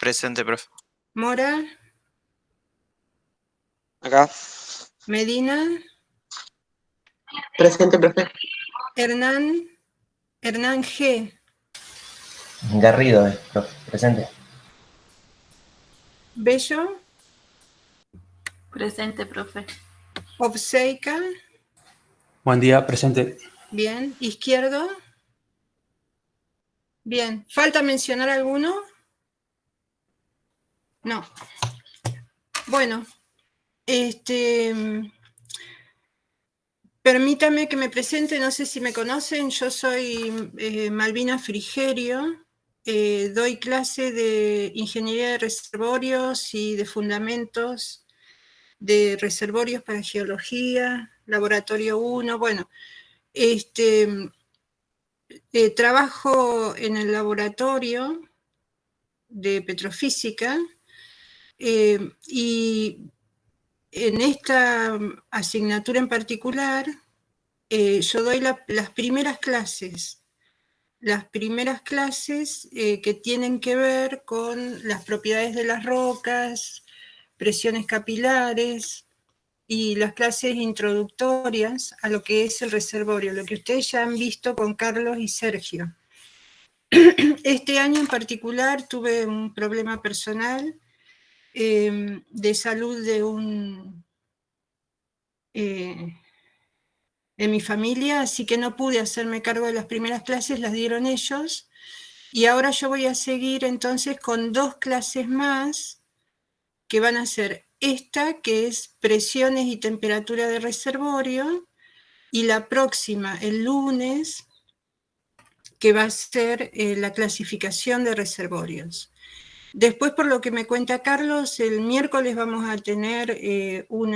Presente, profe. Mora, Acá. Medina, Presente, profe. Hernán G. Garrido, profe. Presente. Bello, Presente, profe. Obseica, Buen día, presente. bien. Izquierdo, bien. ¿Falta mencionar alguno? No. Bueno, permítame que me presente, no sé si me conocen, yo soy Malvina Frigerio, doy clase de Ingeniería de Reservorios y de Fundamentos de Reservorios para Geología, Laboratorio 1, bueno, trabajo en el laboratorio de petrofísica y en esta asignatura en particular yo doy las primeras clases que tienen que ver con las propiedades de las rocas, presiones capilares y las clases introductorias a lo que es el reservorio, lo que ustedes ya han visto con Carlos y Sergio. Este año en particular tuve un problema personal de salud de mi familia, así que no pude hacerme cargo de las primeras clases, las dieron ellos, y ahora yo voy a seguir entonces con 2 clases más, que van a ser esta, que es presiones y temperatura de reservorio, y la próxima, el lunes, que va a ser la clasificación de reservorios. Después, por lo que me cuenta Carlos, el miércoles vamos a tener un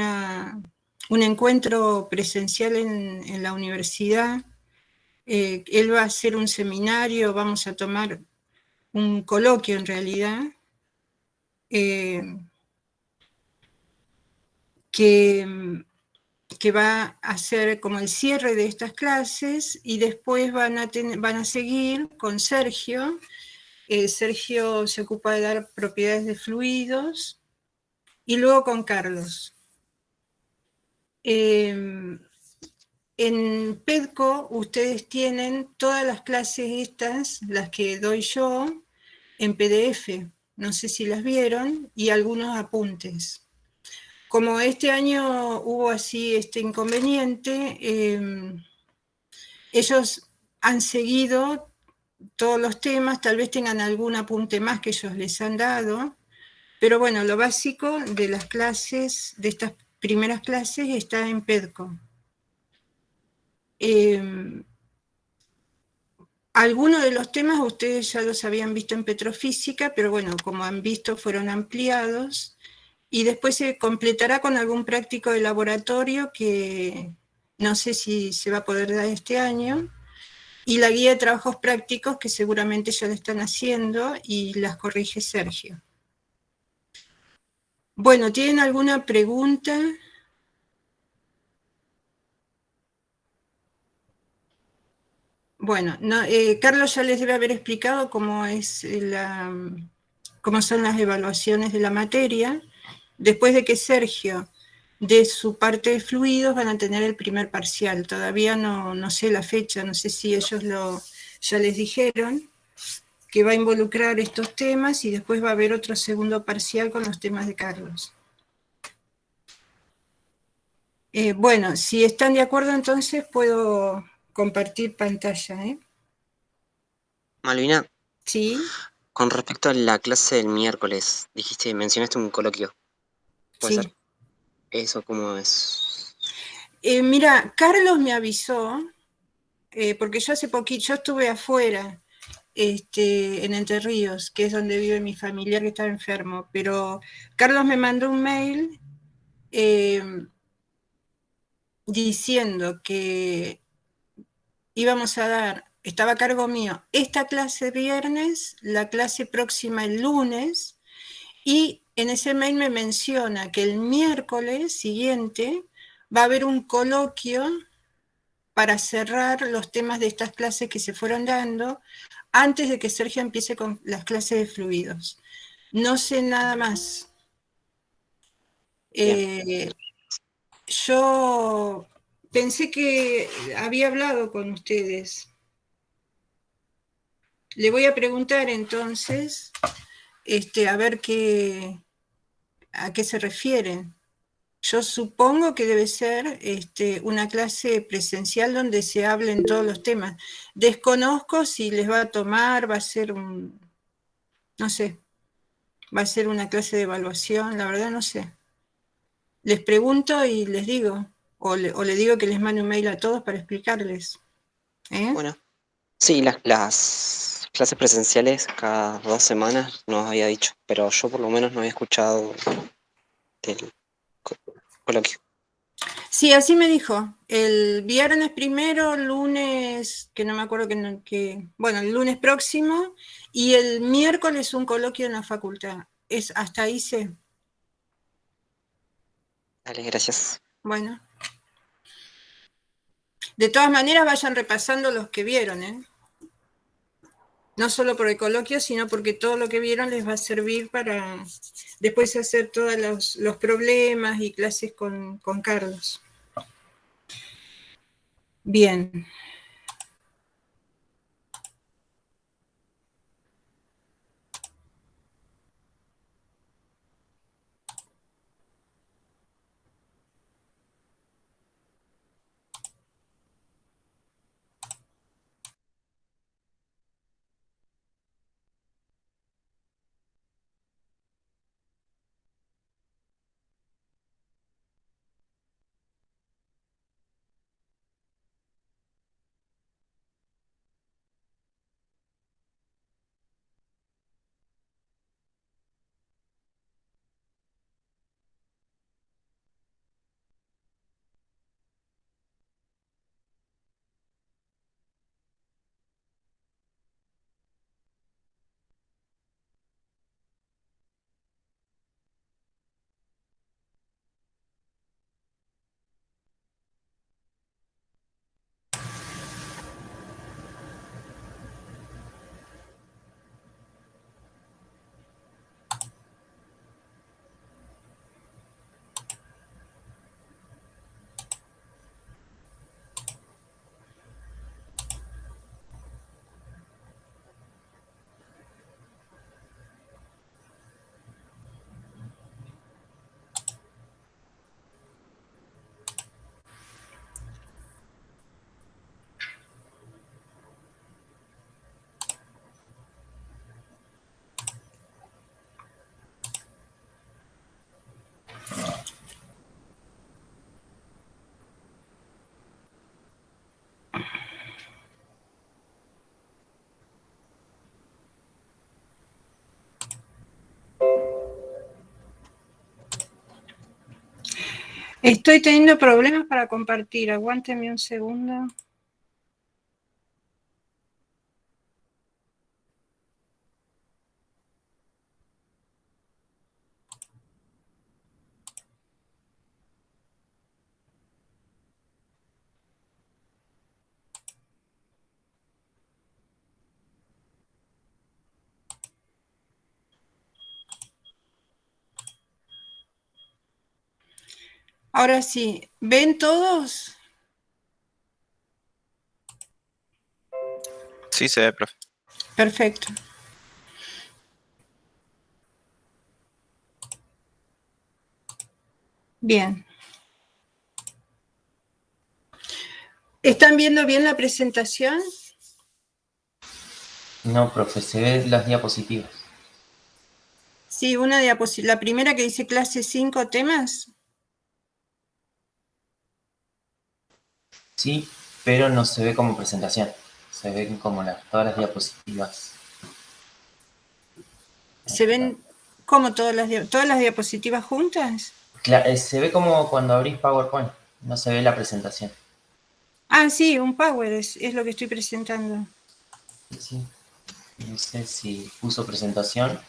encuentro presencial en la universidad. Él va a hacer un seminario, vamos a tomar un coloquio en realidad, que va a ser como el cierre de estas clases, y después van a seguir con Sergio. Sergio se ocupa de dar propiedades de fluidos, y luego con Carlos. En PEDCO ustedes tienen todas las clases estas, las que doy yo, en PDF, no sé si las vieron, y algunos apuntes. Como este año hubo así este inconveniente, ellos han seguido todos los temas, tal vez tengan algún apunte más que ellos les han dado, pero bueno, lo básico de las clases, de estas primeras clases, está en PEDCO. Algunos de los temas ustedes ya los habían visto en Petrofísica, pero bueno, como han visto, fueron ampliados, y después se completará con algún práctico de laboratorio que no sé si se va a poder dar este año, y la guía de trabajos prácticos que seguramente ya lo están haciendo y las corrige Sergio. Bueno, ¿tienen alguna pregunta? Bueno, no, Carlos ya les debe haber explicado cómo son las evaluaciones de la materia. Después de que Sergio dé su parte de fluidos, van a tener el primer parcial. Todavía no sé la fecha, no sé si ellos ya les dijeron que va a involucrar estos temas, y después va a haber otro segundo parcial con los temas de Carlos. Bueno, si están de acuerdo, entonces puedo compartir pantalla, ¿eh? Malvina, Sí. con respecto a la clase del miércoles, mencionaste un coloquio. ¿Puede Sí. ser? ¿Eso cómo es? Mira, Carlos me avisó, porque yo hace poquito, yo estuve afuera, en Entre Ríos, que es donde vive mi familiar que estaba enfermo, pero Carlos me mandó un mail diciendo que íbamos a dar, estaba a cargo mío, esta clase viernes, la clase próxima el lunes, y en ese mail me menciona que el miércoles siguiente va a haber un coloquio para cerrar los temas de estas clases que se fueron dando antes de que Sergio empiece con las clases de fluidos. No sé nada más. Bien. Yo pensé que había hablado con ustedes. Le voy a preguntar entonces, a ver a qué se refieren. Yo supongo que debe ser una clase presencial donde se hablen todos los temas. Desconozco si les va a tomar, va a ser no sé, va a ser una clase de evaluación, la verdad no sé. Les pregunto y les digo, o le digo que les mande un mail a todos para explicarles. Bueno, sí, las clases presenciales cada 2 semanas nos había dicho, pero yo por lo menos no había escuchado del co- coloquio. Sí, así me dijo. El viernes primero, lunes, que no me acuerdo bueno, el lunes próximo, y el miércoles un coloquio en la facultad. Hasta ahí sé. Dale, gracias. Bueno. De todas maneras, vayan repasando los que vieron, ¿eh? No solo por el coloquio, sino porque todo lo que vieron les va a servir para después hacer todos los problemas y clases con Carlos. Bien. Estoy teniendo problemas para compartir. Aguántenme un segundo. Ahora sí, ¿ven todos? Sí, se ve, profe. Perfecto. Bien. ¿Están viendo bien la presentación? No, profe, se ven las diapositivas. Sí, una diapositiva. La primera que dice clase 5 temas. Sí, pero no se ve como presentación. Se ven como todas las diapositivas. ¿Se ven como todas las diapositivas juntas? Se ve como cuando abrís PowerPoint. No se ve la presentación. Ah, sí, un Power es lo que estoy presentando. Sí. No sé si puso presentación.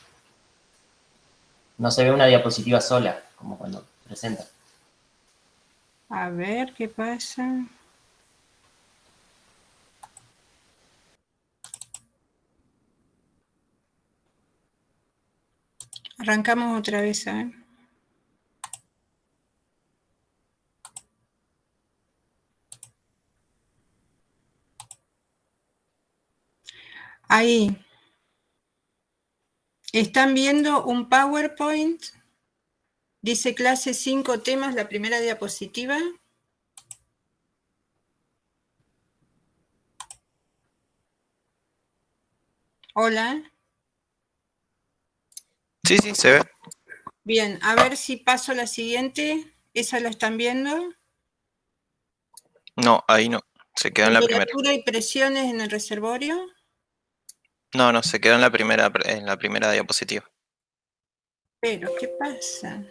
No se ve una diapositiva sola, como cuando presenta. A ver, ¿qué pasa? Arrancamos otra vez, ¿eh? Ahí. ¿Están viendo un PowerPoint? Dice clase 5 temas, la primera diapositiva. Hola. Sí, sí, se ve. Bien, a ver si paso la siguiente. ¿Esa la están viendo? No, ahí no. Se quedó en la primera. Temperatura y presiones en el reservorio. No, no, se quedó en la primera diapositiva. Pero, ¿qué pasa?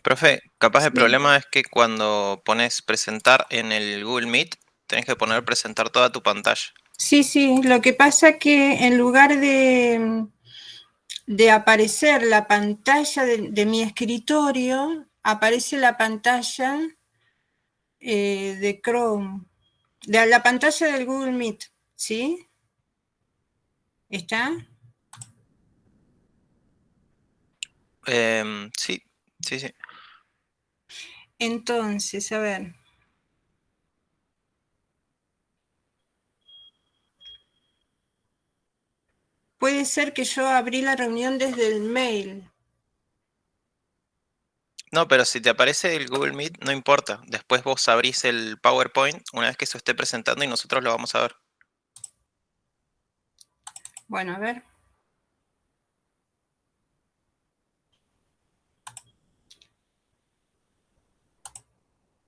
Profe, capaz el Sí. problema es que cuando pones presentar en el Google Meet, tenés que poner presentar toda tu pantalla. Sí, sí, lo que pasa que en lugar de aparecer la pantalla de mi escritorio, aparece la pantalla de Chrome, de la pantalla del Google Meet, ¿sí? ¿Está? Sí, sí, sí. Entonces, a ver. Puede ser que yo abrí la reunión desde el mail. No, pero si te aparece el Google Meet, no importa. Después vos abrís el PowerPoint una vez que se esté presentando y nosotros lo vamos a ver. Bueno, a ver.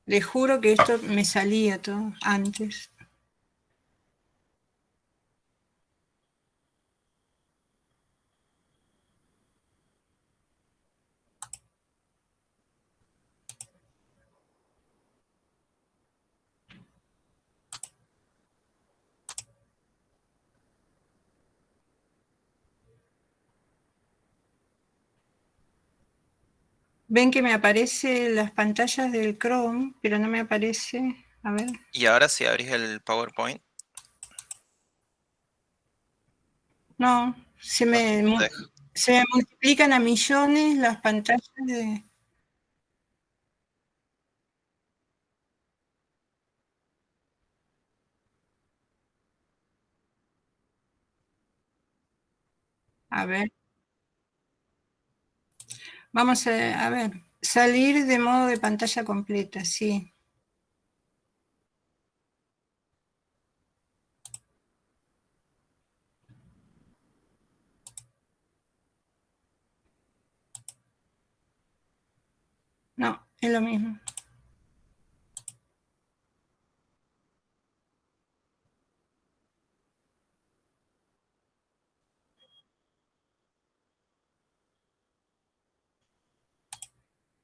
Les juro que esto me salía todo antes. Ven que me aparecen las pantallas del Chrome, pero no me aparece. A ver. Y ahora si abrís el PowerPoint, No, se me no te deja. multiplican a millones las pantallas de... A ver. Vamos a ver. Salir de modo de pantalla completa, sí. No, es lo mismo.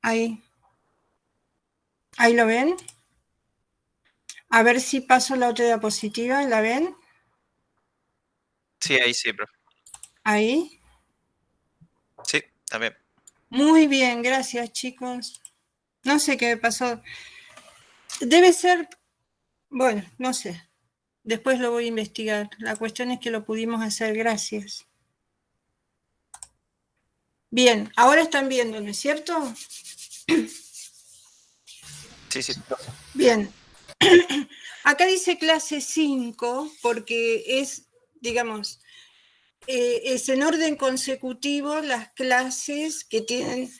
Ahí. ¿Ahí lo ven? A ver si paso la otra diapositiva, ¿la ven? Sí, ahí sí, profe. Ahí. Sí, también. Muy bien, gracias chicos. No sé qué me pasó. Debe ser, bueno, no sé. Después lo voy a investigar. La cuestión es que lo pudimos hacer, gracias. Bien, ahora están viendo, ¿no es cierto? Sí, sí. Bien. Acá dice clase 5 porque es digamos, es en orden consecutivo las clases que tienen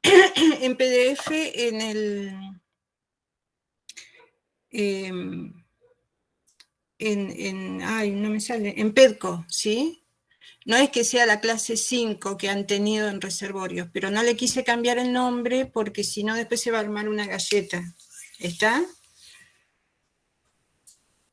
en PDF en el... ay, no me sale, en PEDCO, ¿sí? No es que sea la clase 5 que han tenido en reservorios, pero no le quise cambiar el nombre porque si no después se va a armar una galleta. ¿Está?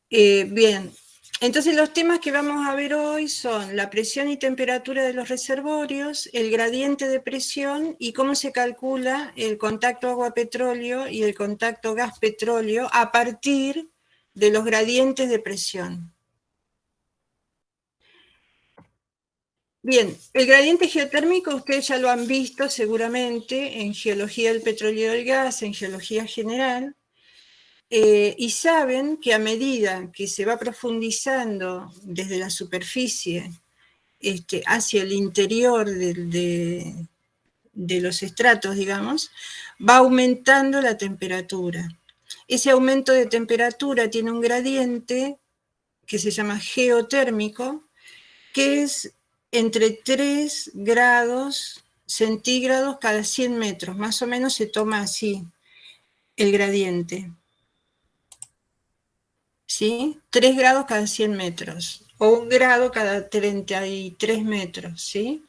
Bien, entonces los temas que vamos a ver hoy son la presión y temperatura de los reservorios, el gradiente de presión y cómo se calcula el contacto agua-petróleo y el contacto gas-petróleo a partir de los gradientes de presión. Bien, el gradiente geotérmico ustedes ya lo han visto seguramente en geología del petróleo y del gas, en geología general, y saben que a medida que se va profundizando desde la superficie hacia el interior de los estratos, digamos, va aumentando la temperatura. Ese aumento de temperatura tiene un gradiente que se llama geotérmico, que es entre 3 grados centígrados cada 100 metros, más o menos se toma así el gradiente. ¿Sí? 3 grados cada 100 metros, o 1 grado cada 33 metros, ¿sí?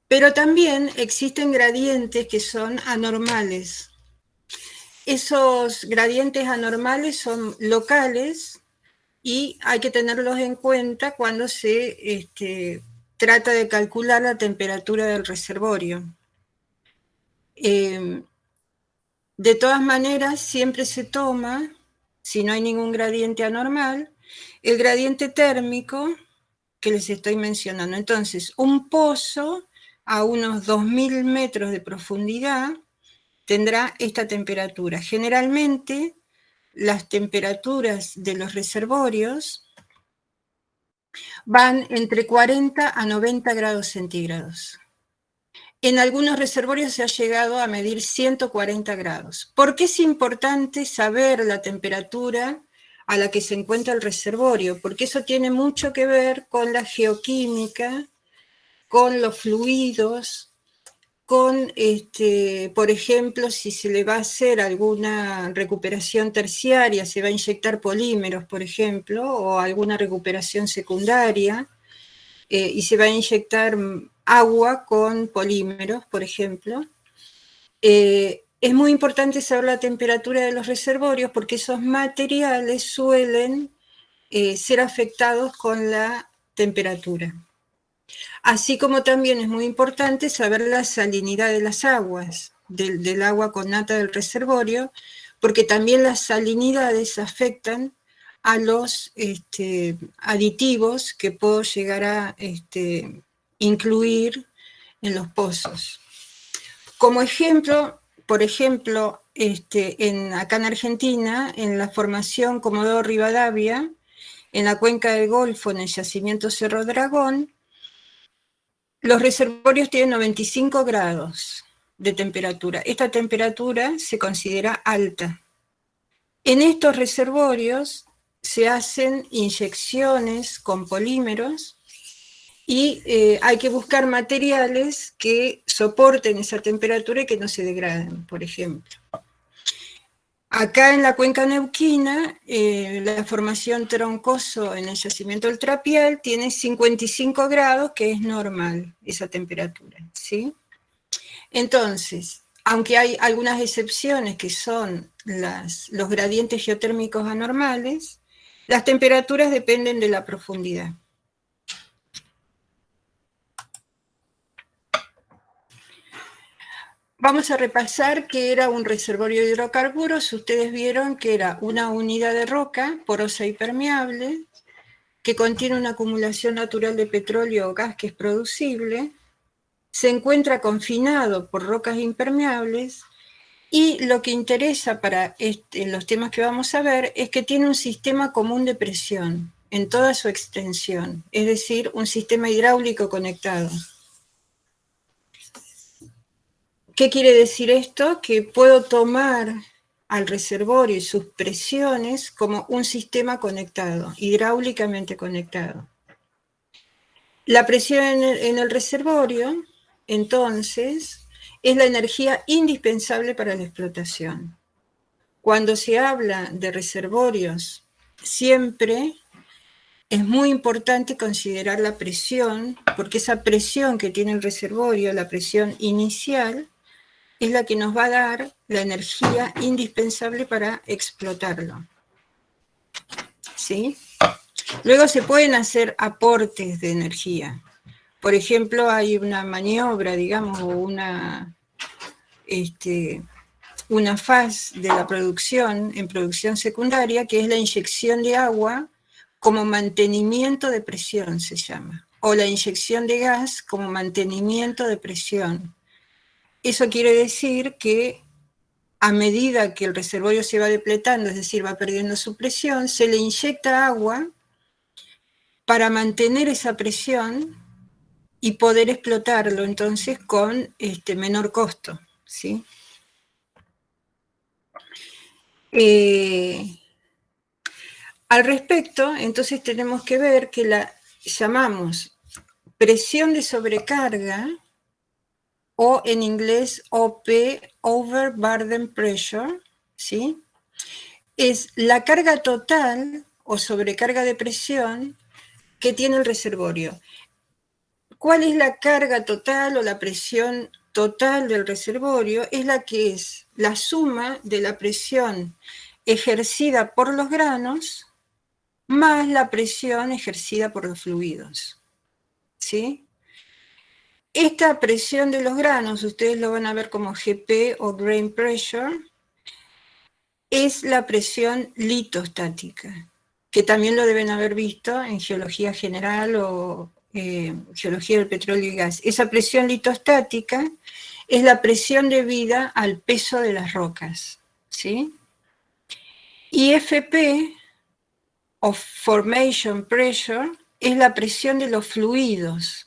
Pero también existen gradientes que son anormales. Esos gradientes anormales son locales y hay que tenerlos en cuenta cuando se trata de calcular la temperatura del reservorio. De todas maneras, siempre se toma, si no hay ningún gradiente anormal, el gradiente térmico que les estoy mencionando. Entonces, un pozo a unos 2000 metros de profundidad tendrá esta temperatura. Generalmente, las temperaturas de los reservorios van entre 40 a 90 grados centígrados. En algunos reservorios se ha llegado a medir 140 grados. ¿Por qué es importante saber la temperatura a la que se encuentra el reservorio? Porque eso tiene mucho que ver con la geoquímica, con los fluidos, con, por ejemplo, si se le va a hacer alguna recuperación terciaria, se va a inyectar polímeros, por ejemplo, o alguna recuperación secundaria, y se va a inyectar agua con polímeros, por ejemplo. Es muy importante saber la temperatura de los reservorios porque esos materiales suelen ser afectados con la temperatura. Así como también es muy importante saber la salinidad de las aguas, del agua con nata del reservorio, porque también las salinidades afectan a los aditivos que puedo llegar a incluir en los pozos. Como ejemplo, por ejemplo, acá en Argentina, en la formación Comodoro Rivadavia, en la cuenca del Golfo, en el yacimiento Cerro Dragón, los reservorios tienen 95 grados de temperatura. Esta temperatura se considera alta. En estos reservorios se hacen inyecciones con polímeros y hay que buscar materiales que soporten esa temperatura y que no se degraden, por ejemplo. Acá en la cuenca neuquina, la formación Troncoso en el yacimiento del Trapial tiene 55 grados, que es normal esa temperatura, ¿sí? Entonces, aunque hay algunas excepciones que son los gradientes geotérmicos anormales, las temperaturas dependen de la profundidad. Vamos a repasar qué era un reservorio de hidrocarburos. Ustedes vieron que era una unidad de roca porosa y permeable que contiene una acumulación natural de petróleo o gas que es producible, se encuentra confinado por rocas impermeables y lo que interesa para los temas que vamos a ver es que tiene un sistema común de presión en toda su extensión, es decir, un sistema hidráulico conectado. ¿Qué quiere decir esto? Que puedo tomar al reservorio y sus presiones como un sistema conectado, hidráulicamente conectado. La presión en el reservorio, entonces, es la energía indispensable para la explotación. Cuando se habla de reservorios, siempre es muy importante considerar la presión, porque esa presión que tiene el reservorio, la presión inicial, es la que nos va a dar la energía indispensable para explotarlo. ¿Sí? Luego se pueden hacer aportes de energía. Por ejemplo, hay una maniobra, digamos, o una fase de la producción, en producción secundaria, que es la inyección de agua como mantenimiento de presión, se llama, o la inyección de gas como mantenimiento de presión. Eso quiere decir que a medida que el reservorio se va depletando, es decir, va perdiendo su presión, se le inyecta agua para mantener esa presión y poder explotarlo entonces con menor costo, ¿sí? Al respecto, entonces tenemos que ver que la llamamos presión de sobrecarga, o en inglés OP, Overburden Pressure, ¿sí? Es la carga total o sobrecarga de presión que tiene el reservorio. ¿Cuál es la carga total o la presión total del reservorio? Es la que es la suma de la presión ejercida por los granos más la presión ejercida por los fluidos, ¿sí? Esta presión de los granos, ustedes lo van a ver como GP o Grain Pressure, es la presión litostática, que también lo deben haber visto en geología general o geología del petróleo y gas. Esa presión litostática es la presión debida al peso de las rocas, ¿sí? Y FP, o Formation Pressure, es la presión de los fluidos.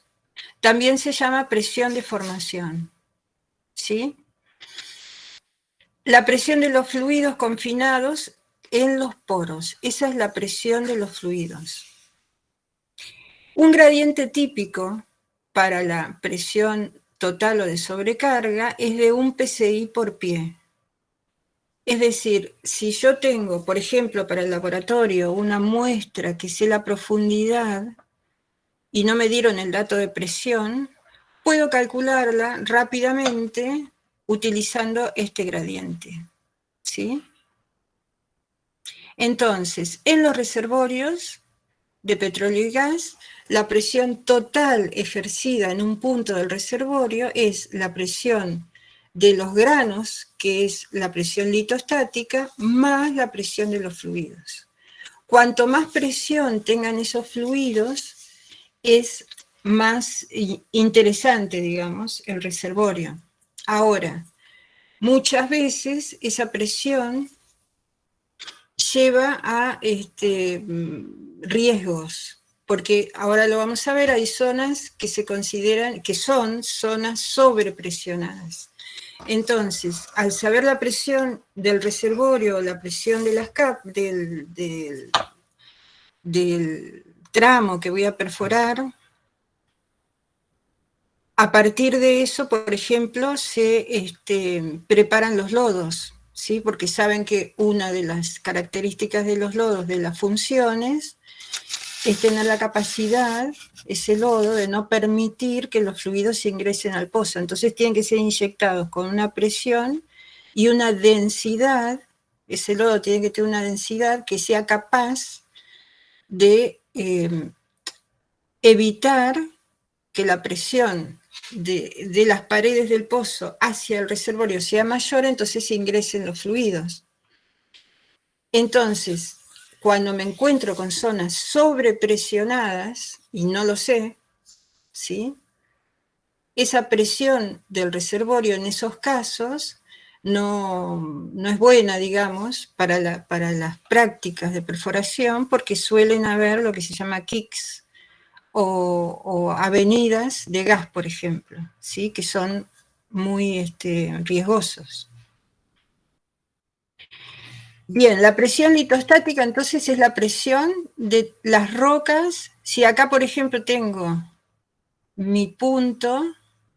También se llama presión de formación, ¿sí? La presión de los fluidos confinados en los poros, esa es la presión de los fluidos. Un gradiente típico para la presión total o de sobrecarga es de 1 psi por pie. Es decir, si yo tengo, por ejemplo, para el laboratorio una muestra que sé la profundidad y no me dieron el dato de presión, puedo calcularla rápidamente utilizando este gradiente, ¿sí? Entonces, en los reservorios de petróleo y gas, la presión total ejercida en un punto del reservorio es la presión de los granos, que es la presión litostática, más la presión de los fluidos. Cuanto más presión tengan esos fluidos, es más interesante, digamos, el reservorio. Ahora, muchas veces esa presión lleva a riesgos, porque ahora lo vamos a ver, hay zonas que se consideran que son zonas sobrepresionadas. Entonces, al saber la presión del reservorio, la presión de las del tramo que voy a perforar, a partir de eso, por ejemplo, se preparan los lodos, ¿sí? Porque saben que una de las características de los lodos, de las funciones, es tener la capacidad, ese lodo, de no permitir que los fluidos se ingresen al pozo. Entonces tienen que ser inyectados con una presión y una densidad, ese lodo tiene que tener una densidad que sea capaz de evitar que la presión de las paredes del pozo hacia el reservorio sea mayor, entonces se ingresen los fluidos. Entonces, cuando me encuentro con zonas sobrepresionadas, y no lo sé, ¿sí? Esa presión del reservorio en esos casos no es buena, digamos, para las prácticas de perforación, porque suelen haber lo que se llama kicks, o avenidas de gas, por ejemplo, ¿sí? Que son muy riesgosos. Bien, la presión litostática entonces es la presión de las rocas. Si acá, por ejemplo, tengo mi punto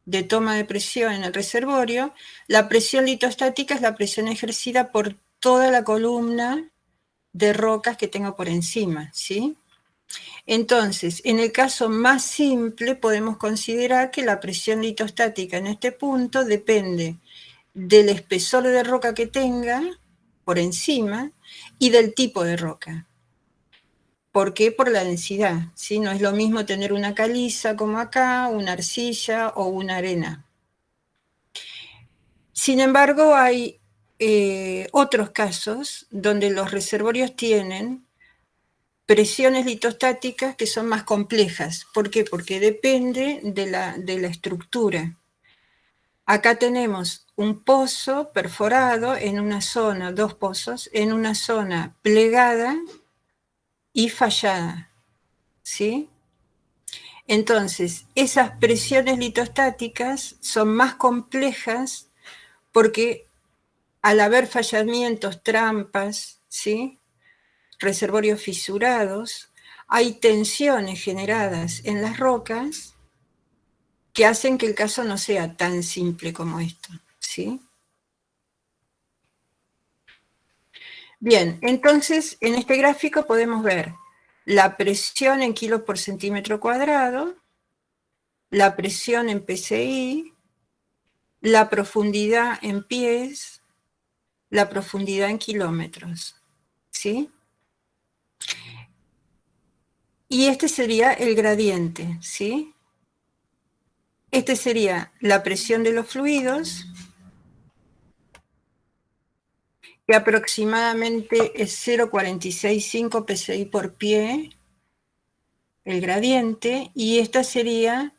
de toma de presión en el reservorio, la presión litostática es la presión ejercida por toda la columna de rocas que tengo por encima, ¿sí? Entonces, en el caso más simple, podemos considerar que la presión litostática en este punto depende del espesor de roca que tenga por encima y del tipo de roca. ¿Por qué? Por la densidad, ¿sí? No es lo mismo tener una caliza como acá, una arcilla o una arena. Sin embargo, hay otros casos donde los reservorios tienen presiones litostáticas que son más complejas. ¿Por qué? Porque depende de la estructura. Acá tenemos un pozo perforado en una zona, dos pozos, en una zona plegada y fallada, ¿sí? Entonces, esas presiones litostáticas son más complejas porque al haber fallamientos, trampas, ¿sí? Reservorios fisurados, hay tensiones generadas en las rocas que hacen que el caso no sea tan simple como esto, ¿sí? Bien, entonces en este gráfico podemos ver la presión en kilos por centímetro cuadrado, la presión en PSI, la profundidad en pies, la profundidad en kilómetros, ¿sí? Y este sería el gradiente, ¿sí? Este sería la presión de los fluidos, que aproximadamente es 0,465 psi por pie, el gradiente, y esta sería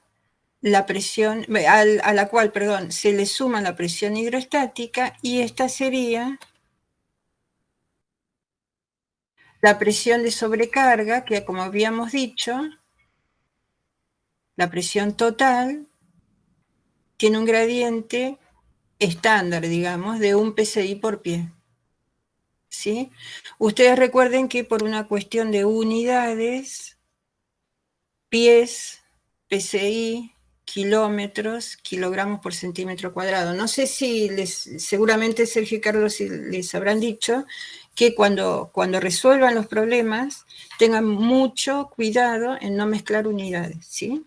la presión, a la cual, perdón, se le suma la presión hidrostática, y esta sería la presión de sobrecarga, que como habíamos dicho, la presión total tiene un gradiente estándar, digamos, de 1 psi por pie. ¿Sí? Ustedes recuerden que por una cuestión de unidades, pies, PSI, kilómetros, kilogramos por centímetro cuadrado. No sé si seguramente Sergio y Carlos les habrán dicho que cuando resuelvan los problemas tengan mucho cuidado en no mezclar unidades, ¿sí?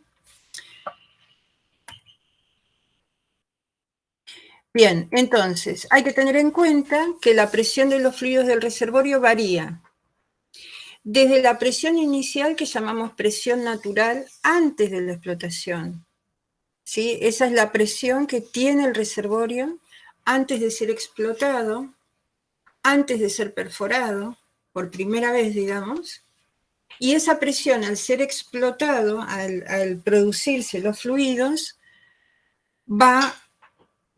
Bien, entonces hay que tener en cuenta que la presión de los fluidos del reservorio varía desde la presión inicial, que llamamos presión natural, antes de la explotación, ¿sí? Esa es la presión que tiene el reservorio antes de ser explotado, antes de ser perforado, por primera vez, digamos, y esa presión, al ser explotado, al producirse los fluidos, va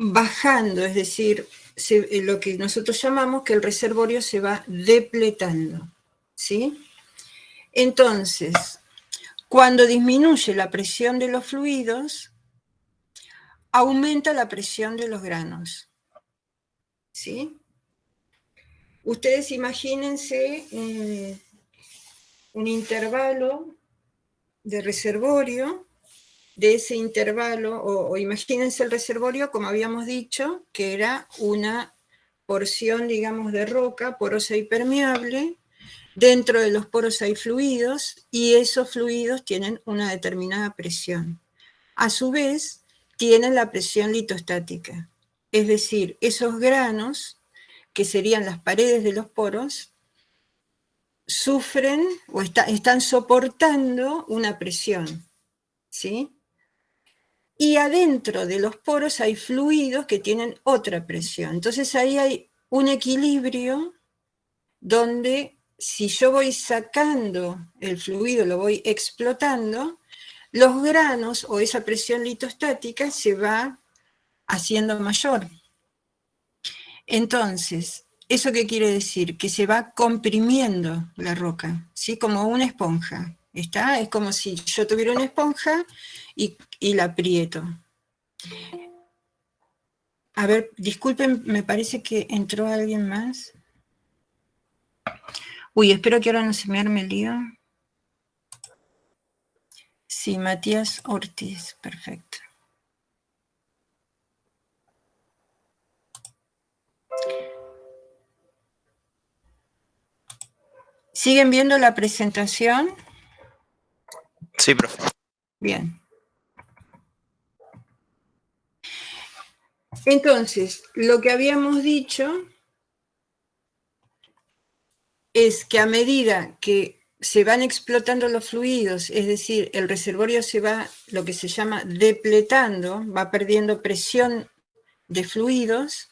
bajando, es decir, lo que nosotros llamamos que el reservorio se va depletando, ¿sí? Entonces, cuando disminuye la presión de los fluidos, aumenta la presión de los granos, ¿sí? Ustedes imagínense un intervalo de reservorio, de ese intervalo, o imagínense el reservorio, como habíamos dicho, que era una porción, digamos, de roca porosa y permeable. Dentro de los poros hay fluidos y esos fluidos tienen una determinada presión. A su vez, tienen la presión litostática, es decir, esos granos, que serían las paredes de los poros, sufren o están soportando una presión, ¿sí? Y adentro de los poros hay fluidos que tienen otra presión. Entonces ahí hay un equilibrio donde si yo voy sacando el fluido, lo voy explotando, los granos o esa presión litostática se va haciendo mayor. Entonces, ¿eso qué quiere decir? Que se va comprimiendo la roca, ¿sí? Como una esponja. ¿Está? Es como si yo tuviera una esponja y la aprieto. A ver, disculpen, me parece que entró alguien más. Uy, espero que ahora no se me arme el lío. Sí, Matías Ortiz, perfecto. ¿Siguen viendo la presentación? Sí, profe. Bien. Entonces, lo que habíamos dicho es que a medida que se van explotando los fluidos, es decir, el reservorio se va, lo que se llama depletando, va perdiendo presión de fluidos,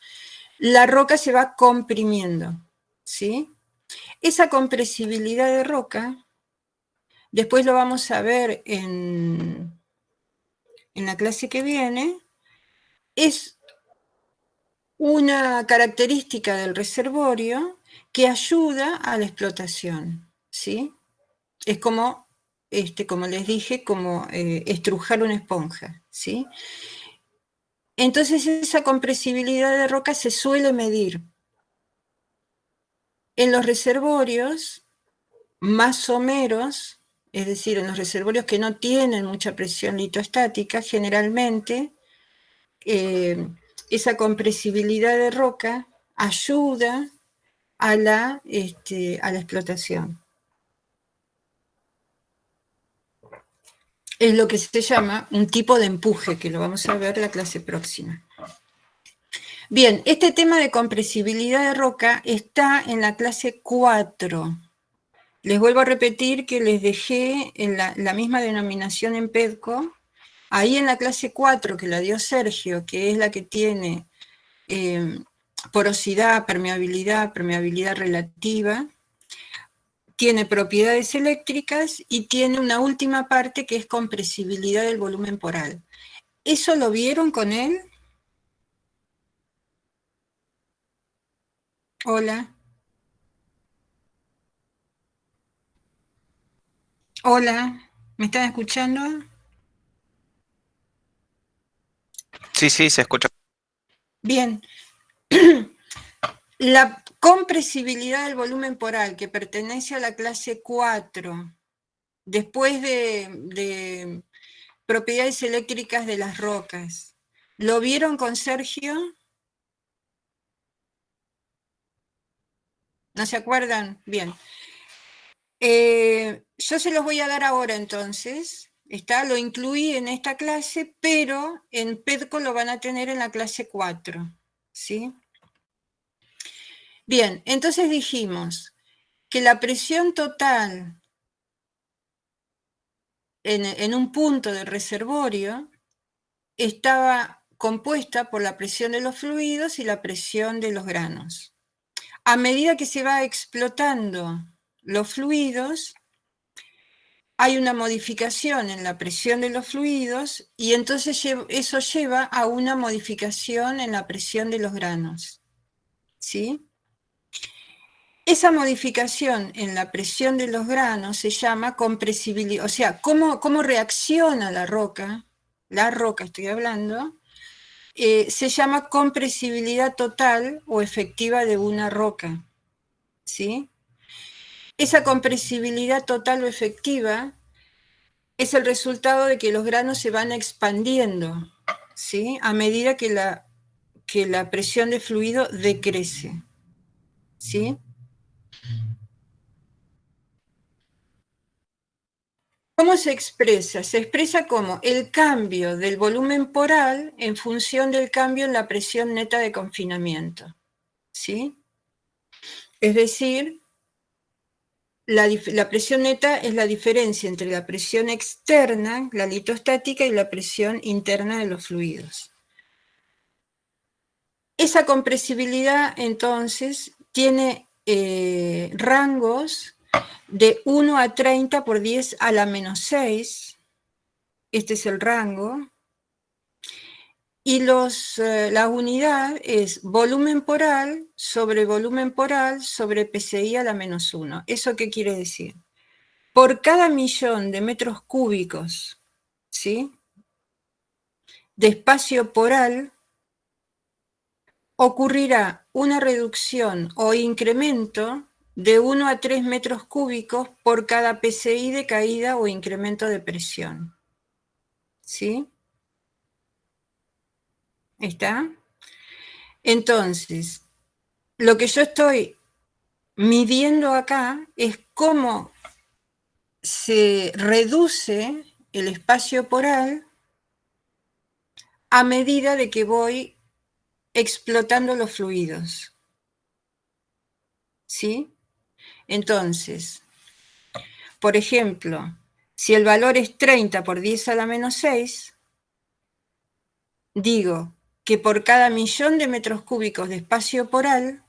la roca se va comprimiendo, ¿sí? Esa compresibilidad de roca, después lo vamos a ver en la clase que viene, es una característica del reservorio que ayuda a la explotación, ¿sí? Es como, como les dije, como estrujar una esponja, ¿sí? Entonces esa compresibilidad de roca se suele medir. En los reservorios más someros, es decir, en los reservorios que no tienen mucha presión litostática, generalmente esa compresibilidad de roca ayuda a la explotación. Es lo que se llama un tipo de empuje, que lo vamos a ver la clase próxima. Bien, este tema de compresibilidad de roca está en la clase 4. Les vuelvo a repetir que les dejé en la misma denominación en PEDCO. Ahí en la clase 4, que la dio Sergio, que es la que tiene porosidad, permeabilidad relativa, tiene propiedades eléctricas y tiene una última parte que es compresibilidad del volumen poral. ¿Eso lo vieron con él? Hola. Hola, ¿me están escuchando? Sí, sí, se escucha. Bien. La compresibilidad del volumen poral, que pertenece a la clase 4, después de propiedades eléctricas de las rocas, ¿lo vieron con Sergio? ¿No se acuerdan? Bien. Yo se los voy a dar ahora entonces. Lo incluí en esta clase, pero en PEDCO lo van a tener en la clase 4. ¿Sí? Bien, entonces dijimos que la presión total en un punto del reservorio estaba compuesta por la presión de los fluidos y la presión de los granos. A medida que se va explotando los fluidos, hay una modificación en la presión de los fluidos y entonces eso lleva a una modificación en la presión de los granos. ¿Sí? Esa modificación en la presión de los granos se llama compresibilidad, o sea, cómo reacciona la roca estoy hablando, se llama compresibilidad total o efectiva de una roca. ¿Sí? Esa compresibilidad total o efectiva es el resultado de que los granos se van expandiendo, ¿sí? A medida que la presión de fluido decrece. ¿Sí? ¿Cómo se expresa? Se expresa como el cambio del volumen poral en función del cambio en la presión neta de confinamiento. ¿Sí? Es decir, la presión neta es la diferencia entre la presión externa, la litostática, y la presión interna de los fluidos. Esa compresibilidad, entonces, tiene rangos de 1 a 30 por 10 a la menos 6. Este es el rango. Y la unidad es volumen poral sobre PSI a la menos 1. ¿Eso qué quiere decir? Por cada millón de metros cúbicos, ¿sí?, de espacio poral, ocurrirá una reducción o incremento de 1 a 3 metros cúbicos por cada PSI de caída o incremento de presión. ¿Sí? ¿Está? Entonces, lo que yo estoy midiendo acá es cómo se reduce el espacio poral a medida de que voy explotando los fluidos. ¿Sí? Entonces, por ejemplo, si el valor es 30 por 10 a la menos 6, digo que por cada millón de metros cúbicos de espacio poral,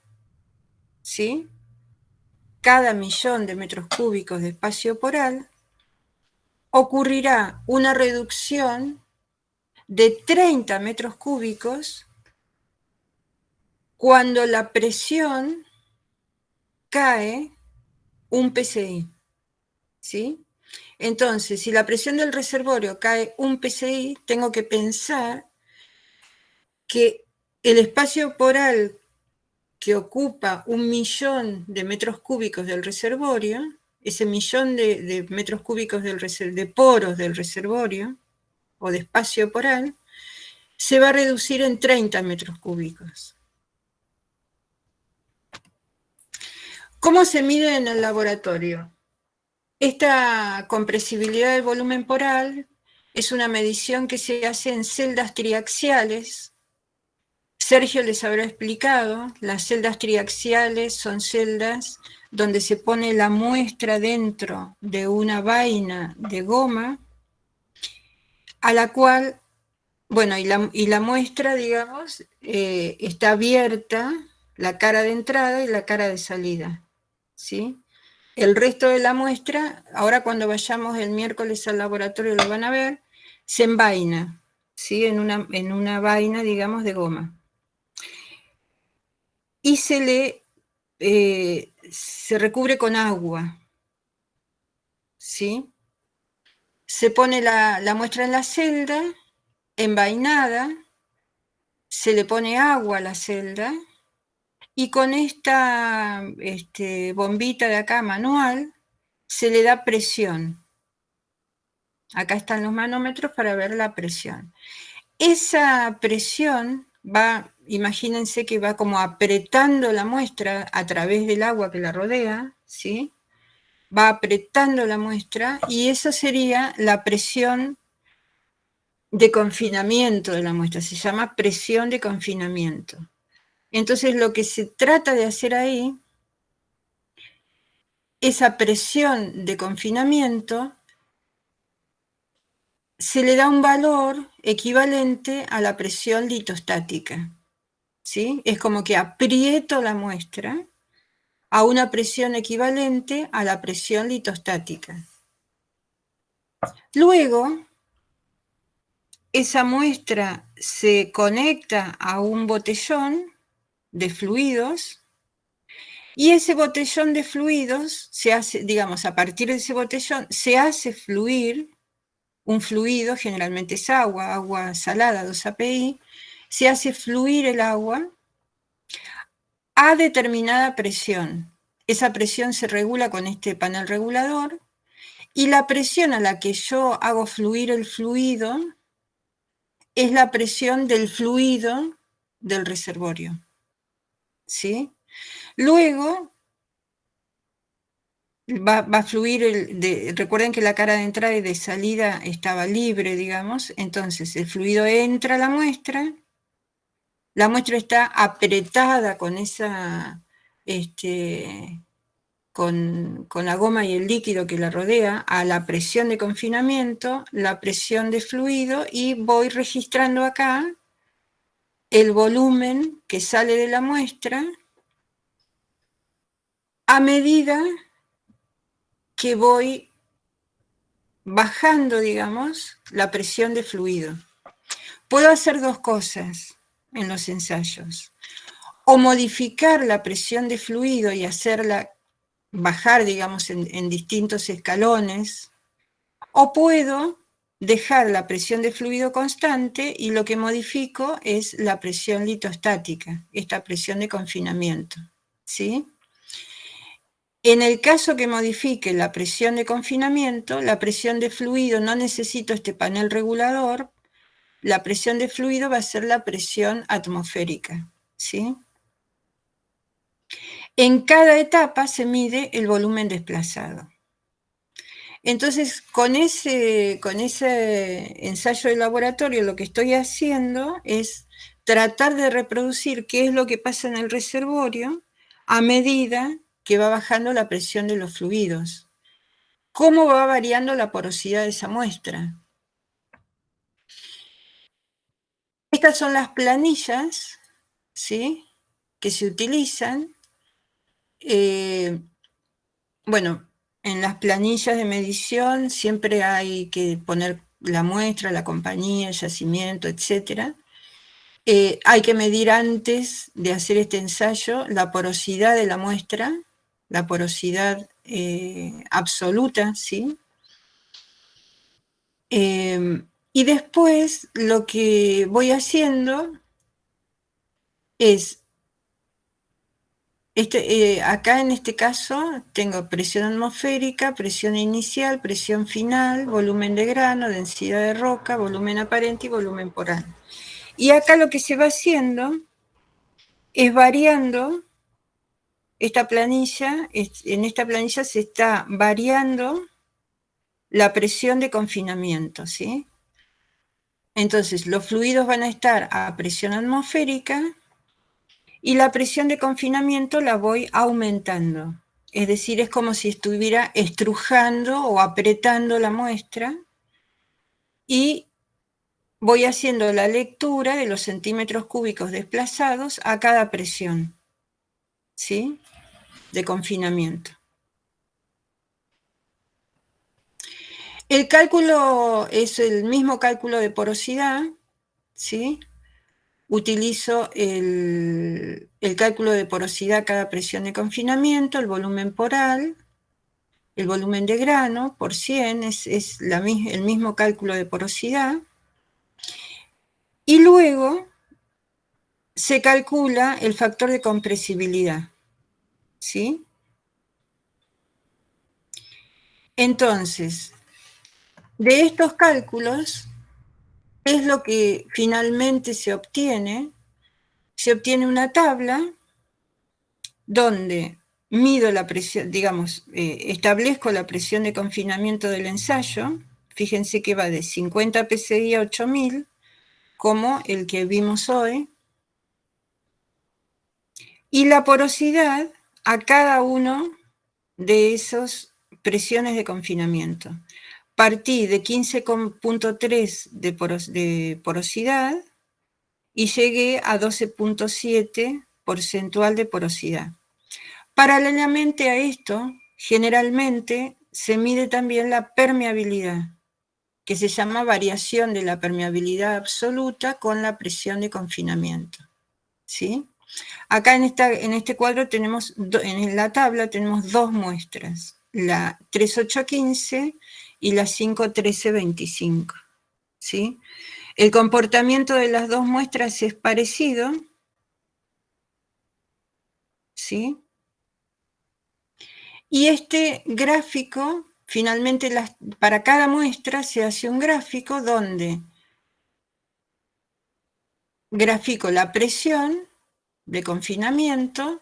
¿sí? Cada millón de metros cúbicos de espacio poral, ocurrirá una reducción de 30 metros cúbicos cuando la presión cae un PSI, ¿sí? Entonces, si la presión del reservorio cae un PSI, tengo que pensar que el espacio poral que ocupa 1.000.000 de metros cúbicos del reservorio, ese millón de metros cúbicos de poros del reservorio, o de espacio poral, se va a reducir en 30 metros cúbicos. ¿Cómo se mide en el laboratorio? Esta compresibilidad del volumen poral es una medición que se hace en celdas triaxiales. Sergio les habrá explicado, las celdas triaxiales son celdas donde se pone la muestra dentro de una vaina de goma, a la cual, bueno, y la muestra, digamos, está abierta, la cara de entrada y la cara de salida, ¿sí? El resto de la muestra, ahora cuando vayamos el miércoles al laboratorio lo van a ver, se envaina, ¿sí? En una vaina, digamos, de goma. Y se recubre con agua, ¿sí? Se pone la muestra en la celda, envainada, se le pone agua a la celda, y con esta bombita de acá manual, se le da presión. Acá están los manómetros para ver la presión. Esa presión va, imagínense que va como apretando la muestra a través del agua que la rodea, ¿sí? Va apretando la muestra y esa sería la presión de confinamiento de la muestra, se llama presión de confinamiento. Entonces lo que se trata de hacer ahí, esa presión de confinamiento, se le da un valor equivalente a la presión litostática, ¿sí? Es como que aprieto la muestra a una presión equivalente a la presión litostática. Luego, esa muestra se conecta a un botellón de fluidos y ese botellón de fluidos se hace, digamos, a partir de ese botellón se hace fluir un fluido, generalmente es agua salada, 2 API, se hace fluir el agua a determinada presión. Esa presión se regula con este panel regulador y la presión a la que yo hago fluir el fluido es la presión del fluido del reservorio, ¿sí? Luego va a fluir, recuerden que la cara de entrada y de salida estaba libre, digamos, entonces el fluido entra a la muestra está apretada con esa, con la goma y el líquido que la rodea, a la presión de confinamiento, la presión de fluido, y voy registrando acá el volumen que sale de la muestra a medida que voy bajando, digamos, la presión de fluido. Puedo hacer dos cosas en los ensayos. O modificar la presión de fluido y hacerla bajar, digamos, en distintos escalones, o puedo dejar la presión de fluido constante y lo que modifico es la presión litostática, esta presión de confinamiento, ¿sí? En el caso que modifique la presión de confinamiento, la presión de fluido, no necesito este panel regulador, la presión de fluido va a ser la presión atmosférica, ¿sí? En cada etapa se mide el volumen desplazado. Entonces, con ese ensayo de laboratorio, lo que estoy haciendo es tratar de reproducir qué es lo que pasa en el reservorio a medida que va bajando la presión de los fluidos. ¿Cómo va variando la porosidad de esa muestra? Estas son las planillas, ¿sí?, que se utilizan. Bueno, en las planillas de medición siempre hay que poner la muestra, la compañía, el yacimiento, etc. Hay que medir antes de hacer este ensayo la porosidad de la muestra, la porosidad absoluta, ¿sí? Y después lo que voy haciendo es, acá en este caso tengo presión atmosférica, presión inicial, presión final, volumen de grano, densidad de roca, volumen aparente y volumen poral. Y acá lo que se va haciendo es variando esta planilla, en esta planilla se está variando la presión de confinamiento, ¿sí? Entonces, los fluidos van a estar a presión atmosférica y la presión de confinamiento la voy aumentando. Es decir, es como si estuviera estrujando o apretando la muestra y voy haciendo la lectura de los centímetros cúbicos desplazados a cada presión, ¿sí?, de confinamiento. El cálculo es el mismo cálculo de porosidad, ¿sí? Utilizo el cálculo de porosidad a cada presión de confinamiento, el volumen poral, el volumen de grano por 100, es el mismo cálculo de porosidad. Y luego se calcula el factor de compresibilidad, ¿sí? Entonces, de estos cálculos, ¿qué es lo que finalmente se obtiene? Se obtiene una tabla donde mido la presión, digamos, establezco la presión de confinamiento del ensayo. Fíjense que va de 50 psi a 8000, como el que vimos hoy, y la porosidad a cada uno de esas presiones de confinamiento. Partí de 15,3 de porosidad y llegué a 12,7 porcentual de porosidad. Paralelamente a esto, generalmente se mide también la permeabilidad, que se llama variación de la permeabilidad absoluta con la presión de confinamiento, ¿sí? Acá en este cuadro tenemos, en la tabla tenemos dos muestras, la 3815 y la 51325, ¿sí? El comportamiento de las dos muestras es parecido, ¿sí? Y este gráfico, finalmente para cada muestra se hace un gráfico donde grafico la presión de confinamiento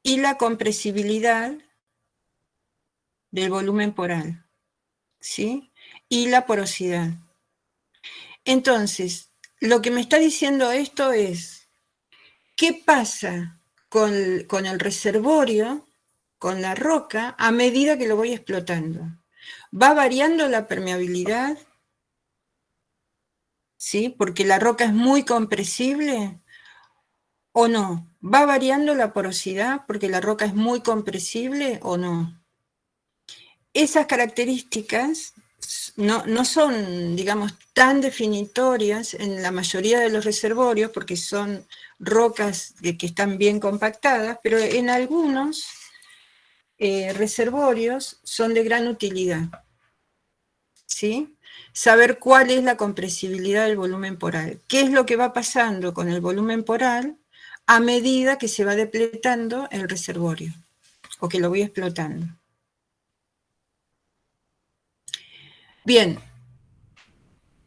y la compresibilidad del volumen poral, ¿sí? Y la porosidad. Entonces, lo que me está diciendo esto es, ¿qué pasa con el reservorio, con la roca, a medida que lo voy explotando? ¿Va variando la permeabilidad? ¿Sí? Porque la roca es muy compresible, ¿o no? ¿Va variando la porosidad porque la roca es muy compresible o no? Esas características no son, digamos, tan definitorias en la mayoría de los reservorios porque son rocas que están bien compactadas, pero en algunos reservorios son de gran utilidad, ¿sí? Saber cuál es la compresibilidad del volumen poral. ¿Qué es lo que va pasando con el volumen poral a medida que se va depletando el reservorio? o que lo voy explotando. Bien,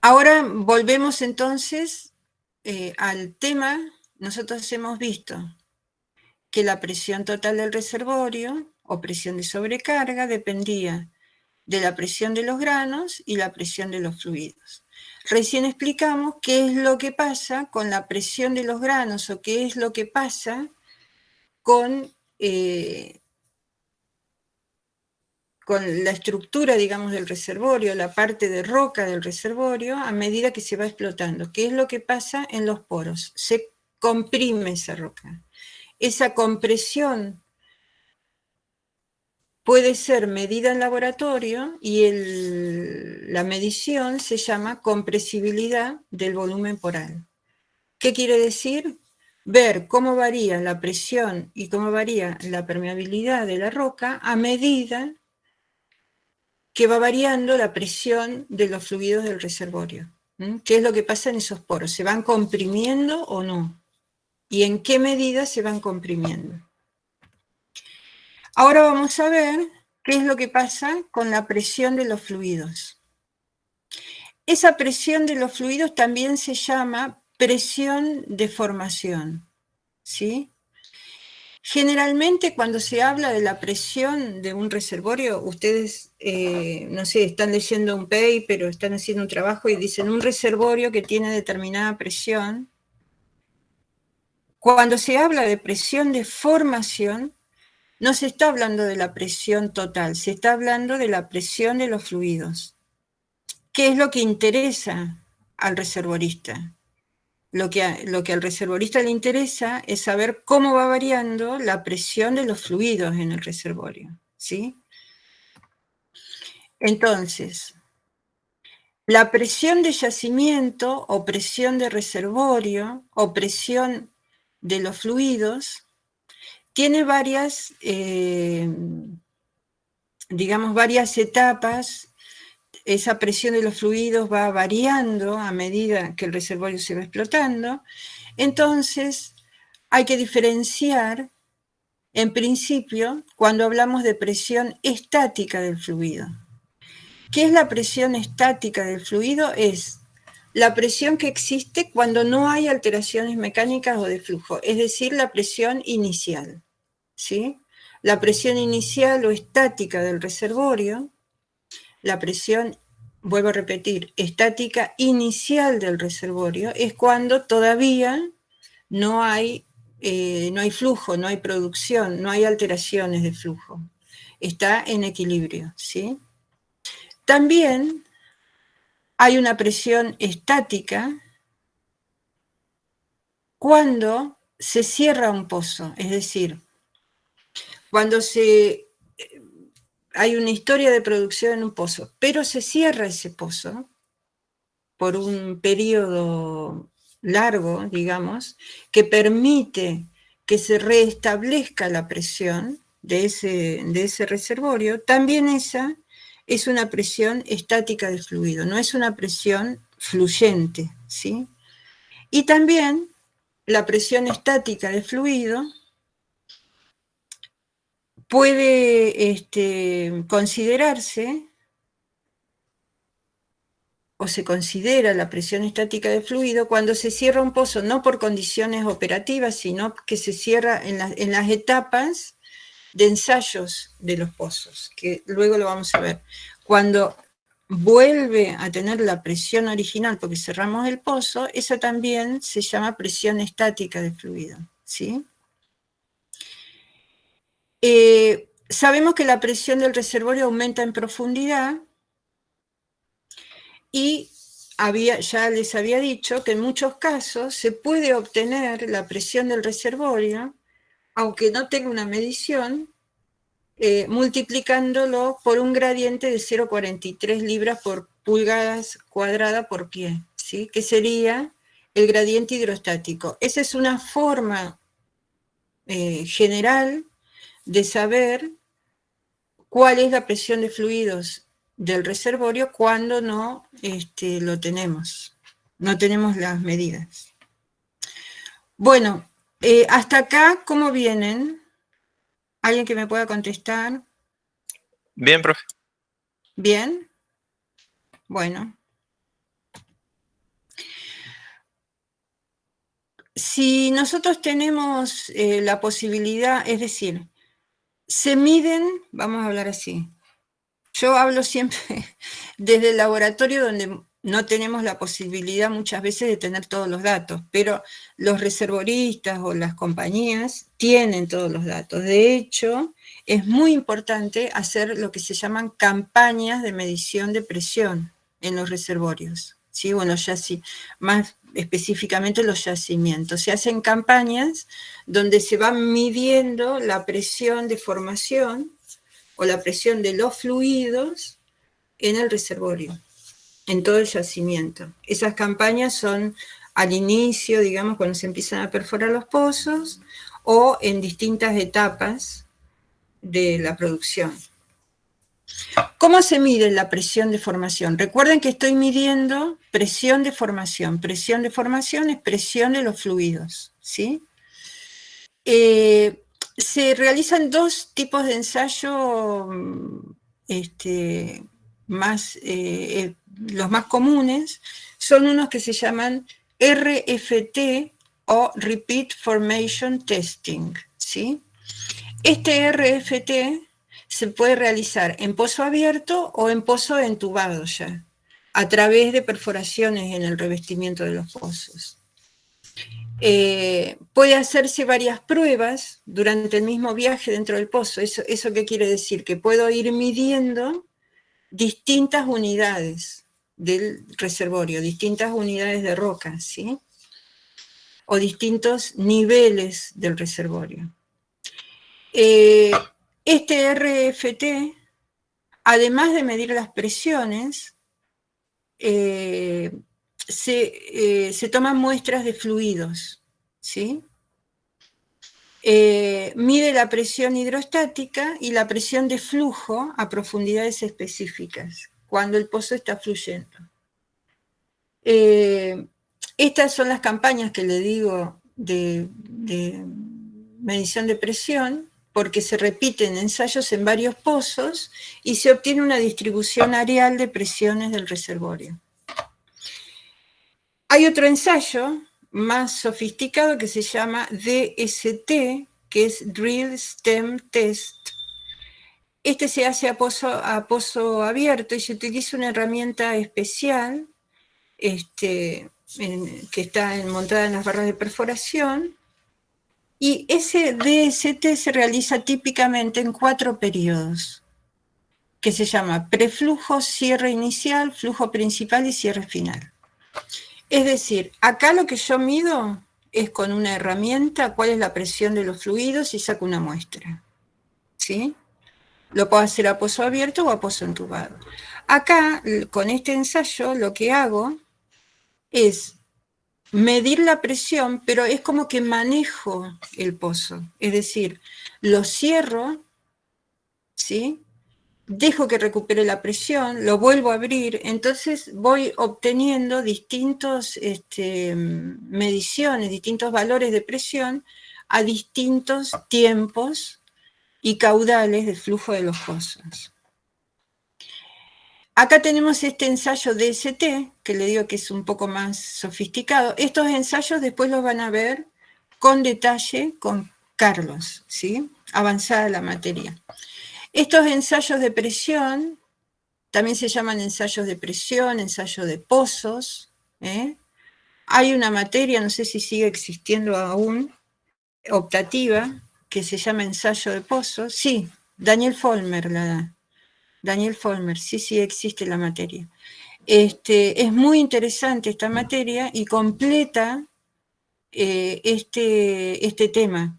ahora volvemos entonces al tema. Nosotros hemos visto que la presión total del reservorio o presión de sobrecarga dependía de la presión de los granos y la presión de los fluidos. Recién explicamos qué es lo que pasa con la presión de los granos o qué es lo que pasa con la estructura, digamos, del reservorio, la parte de roca del reservorio, a medida que se va explotando. ¿Qué es lo que pasa en los poros? Se comprime esa roca. Esa compresión puede ser medida en laboratorio y la medición se llama compresibilidad del volumen poral. ¿Qué quiere decir? Ver cómo varía la presión y cómo varía la permeabilidad de la roca a medida que va variando la presión de los fluidos del reservorio. ¿Qué es lo que pasa en esos poros? ¿Se van comprimiendo o no? ¿Y en qué medida se van comprimiendo? Ahora vamos a ver qué es lo que pasa con la presión de los fluidos. Esa presión de los fluidos también se llama presión de formación, ¿sí? Generalmente cuando se habla de la presión de un reservorio, ustedes, no sé, están leyendo un paper o están haciendo un trabajo y dicen un reservorio que tiene determinada presión. Cuando se habla de presión de formación, no se está hablando de la presión total, se está hablando de la presión de los fluidos. ¿Qué es lo que interesa al reservorista? Lo que al reservorista le interesa es saber cómo va variando la presión de los fluidos en el reservorio, ¿sí? Entonces, la presión de yacimiento o presión de reservorio o presión de los fluidos tiene varias, digamos, varias etapas. Esa presión de los fluidos va variando a medida que el reservorio se va explotando. Entonces, hay que diferenciar, en principio, cuando hablamos de presión estática del fluido. ¿Qué es la presión estática del fluido? Es la presión que existe cuando no hay alteraciones mecánicas o de flujo, es decir, la presión inicial, ¿sí? La presión inicial o estática del reservorio, la presión, vuelvo a repetir, estática inicial del reservorio, es cuando todavía no hay flujo, no hay producción, no hay alteraciones de flujo. Está en equilibrio, ¿sí? También hay una presión estática cuando se cierra un pozo, es decir, cuando hay una historia de producción en un pozo, pero se cierra ese pozo por un periodo largo, digamos, que permite que se restablezca la presión de ese reservorio. También esa es una presión estática del fluido, no es una presión fluyente, ¿sí? Y también la presión estática del fluido puede considerarse, o se considera la presión estática del fluido cuando se cierra un pozo, no por condiciones operativas, sino que se cierra en las etapas de ensayos de los pozos, que luego lo vamos a ver. Cuando vuelve a tener la presión original porque cerramos el pozo, esa también se llama presión estática del fluido, ¿sí? Sabemos que la presión del reservorio aumenta en profundidad y ya les había dicho que en muchos casos se puede obtener la presión del reservorio, aunque no tenga una medición, multiplicándolo por un gradiente de 0,43 libras por pulgadas cuadrada por pie, ¿sí? Que sería el gradiente hidrostático. Esa es una forma general de saber cuál es la presión de fluidos del reservorio cuando no lo tenemos, no tenemos las medidas. Bueno, hasta acá, ¿cómo vienen? ¿Alguien que me pueda contestar? Bien, profe. ¿Bien? Bueno. Si nosotros tenemos la posibilidad, es decir, se miden, vamos a hablar así. Yo hablo siempre desde el laboratorio donde no tenemos la posibilidad muchas veces de tener todos los datos, pero los reservoristas o las compañías tienen todos los datos. De hecho, es muy importante hacer lo que se llaman campañas de medición de presión en los reservorios, ¿sí? Bueno, ya sí, más específicamente los yacimientos. Se hacen campañas donde se va midiendo la presión de formación o la presión de los fluidos en el reservorio, en todo el yacimiento. Esas campañas son al inicio, digamos, cuando se empiezan a perforar los pozos, o en distintas etapas de la producción. ¿Cómo se mide la presión de formación? Recuerden que estoy midiendo presión de formación. Presión de formación es presión de los fluidos, ¿sí? Se realizan dos tipos de ensayo, los más comunes, son unos que se llaman RFT o Repeat Formation Testing, ¿sí? Este RFT se puede realizar en pozo abierto o en pozo entubado ya, a través de perforaciones en el revestimiento de los pozos. Puede hacerse varias pruebas durante el mismo viaje dentro del pozo. ¿Eso qué quiere decir? Que puedo ir midiendo distintas unidades del reservorio, distintas unidades de roca, ¿sí? O distintos niveles del reservorio. Este RFT, además de medir las presiones, se toman muestras de fluidos, ¿sí? Mide la presión hidrostática y la presión de flujo a profundidades específicas, cuando el pozo está fluyendo. Estas son las campañas que le digo de medición de presión, porque se repiten ensayos en varios pozos y se obtiene una distribución areal de presiones del reservorio. Hay otro ensayo más sofisticado que se llama DST, que es Drill Stem Test. Este se hace a pozo abierto y se utiliza una herramienta especial que está montada en las barras de perforación, y ese DST se realiza típicamente en 4 periodos, que se llama preflujo, cierre inicial, flujo principal y cierre final. Es decir, acá lo que yo mido es con una herramienta cuál es la presión de los fluidos y saco una muestra, ¿sí? Lo puedo hacer a pozo abierto o a pozo entubado. Acá, con este ensayo, lo que hago es medir la presión, pero es como que manejo el pozo. Es decir, lo cierro, ¿sí? Dejo que recupere la presión, lo vuelvo a abrir, entonces voy obteniendo distintas mediciones, distintos valores de presión a distintos tiempos y caudales de flujo de los pozos. Acá tenemos este ensayo DST, que le digo que es un poco más sofisticado. Estos ensayos después los van a ver con detalle con Carlos, ¿sí? Avanzada la materia. Estos ensayos de presión también se llaman ensayos de presión, ensayos de pozos. Hay una materia, no sé si sigue existiendo aún, optativa, que se llama ensayo de pozos. Sí, Daniel Follmer la da. Daniel Follmer, sí existe la materia. Es muy interesante esta materia y completa este tema.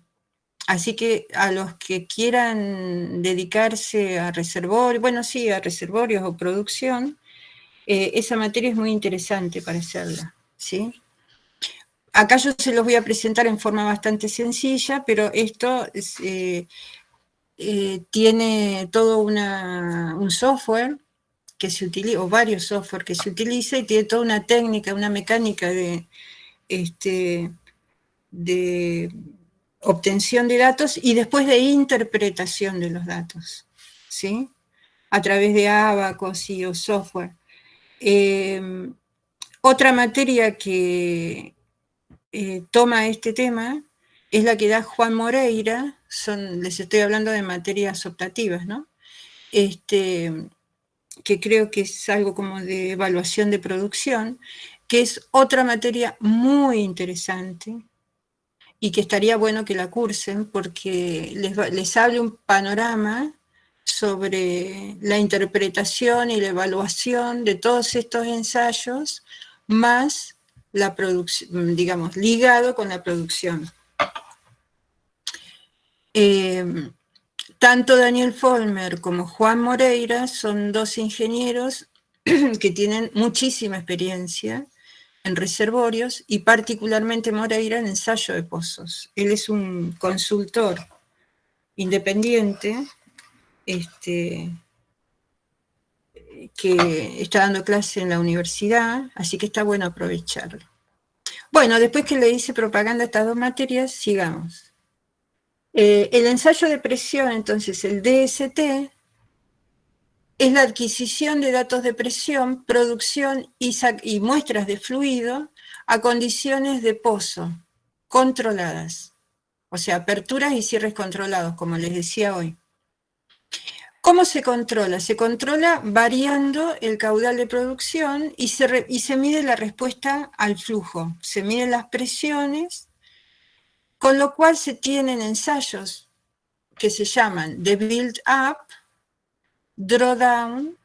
Así que a los que quieran dedicarse a reservorios, bueno, sí, a reservorios o producción, esa materia es muy interesante para hacerla, ¿sí? Acá yo se los voy a presentar en forma bastante sencilla, pero esto tiene todo un software que se utiliza, o varios software que se utiliza, y tiene toda una técnica, una mecánica de obtención de datos y después de interpretación de los datos, ¿sí? A través de Abacus o software. Otra materia que toma este tema es la que da Juan Moreira, les estoy hablando de materias optativas, ¿no? Que creo que es algo como de evaluación de producción, que es otra materia muy interesante y que estaría bueno que la cursen porque les hable un panorama sobre la interpretación y la evaluación de todos estos ensayos, más la producción, digamos, ligado con la producción. Tanto Daniel Follmer como Juan Moreira son dos ingenieros que tienen muchísima experiencia en reservorios y particularmente Moreira en ensayo de pozos. Él es un consultor independiente que está dando clase en la universidad, así que está bueno aprovecharlo. Bueno, después que le hice propaganda a estas dos materias, sigamos. El ensayo de presión, entonces, el DST, es la adquisición de datos de presión, producción y muestras de fluido a condiciones de pozo controladas, o sea, aperturas y cierres controlados, como les decía hoy. ¿Cómo se controla? Se controla variando el caudal de producción y se mide la respuesta al flujo, se miden las presiones, con lo cual se tienen ensayos que se llaman de build-up, drawdown,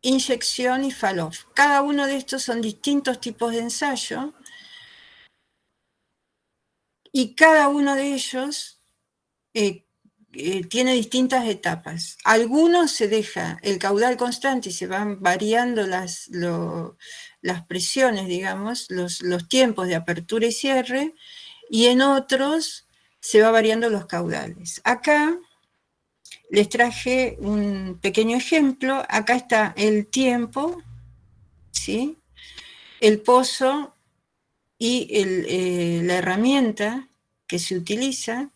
inyección y fall-off. Cada uno de estos son distintos tipos de ensayo y cada uno de ellos tiene distintas etapas. Algunos se deja el caudal constante y se van variando las presiones, digamos, los tiempos de apertura y cierre, y en otros se va variando los caudales. Acá les traje un pequeño ejemplo. Acá está el tiempo, ¿sí? El pozo y la herramienta que se utiliza.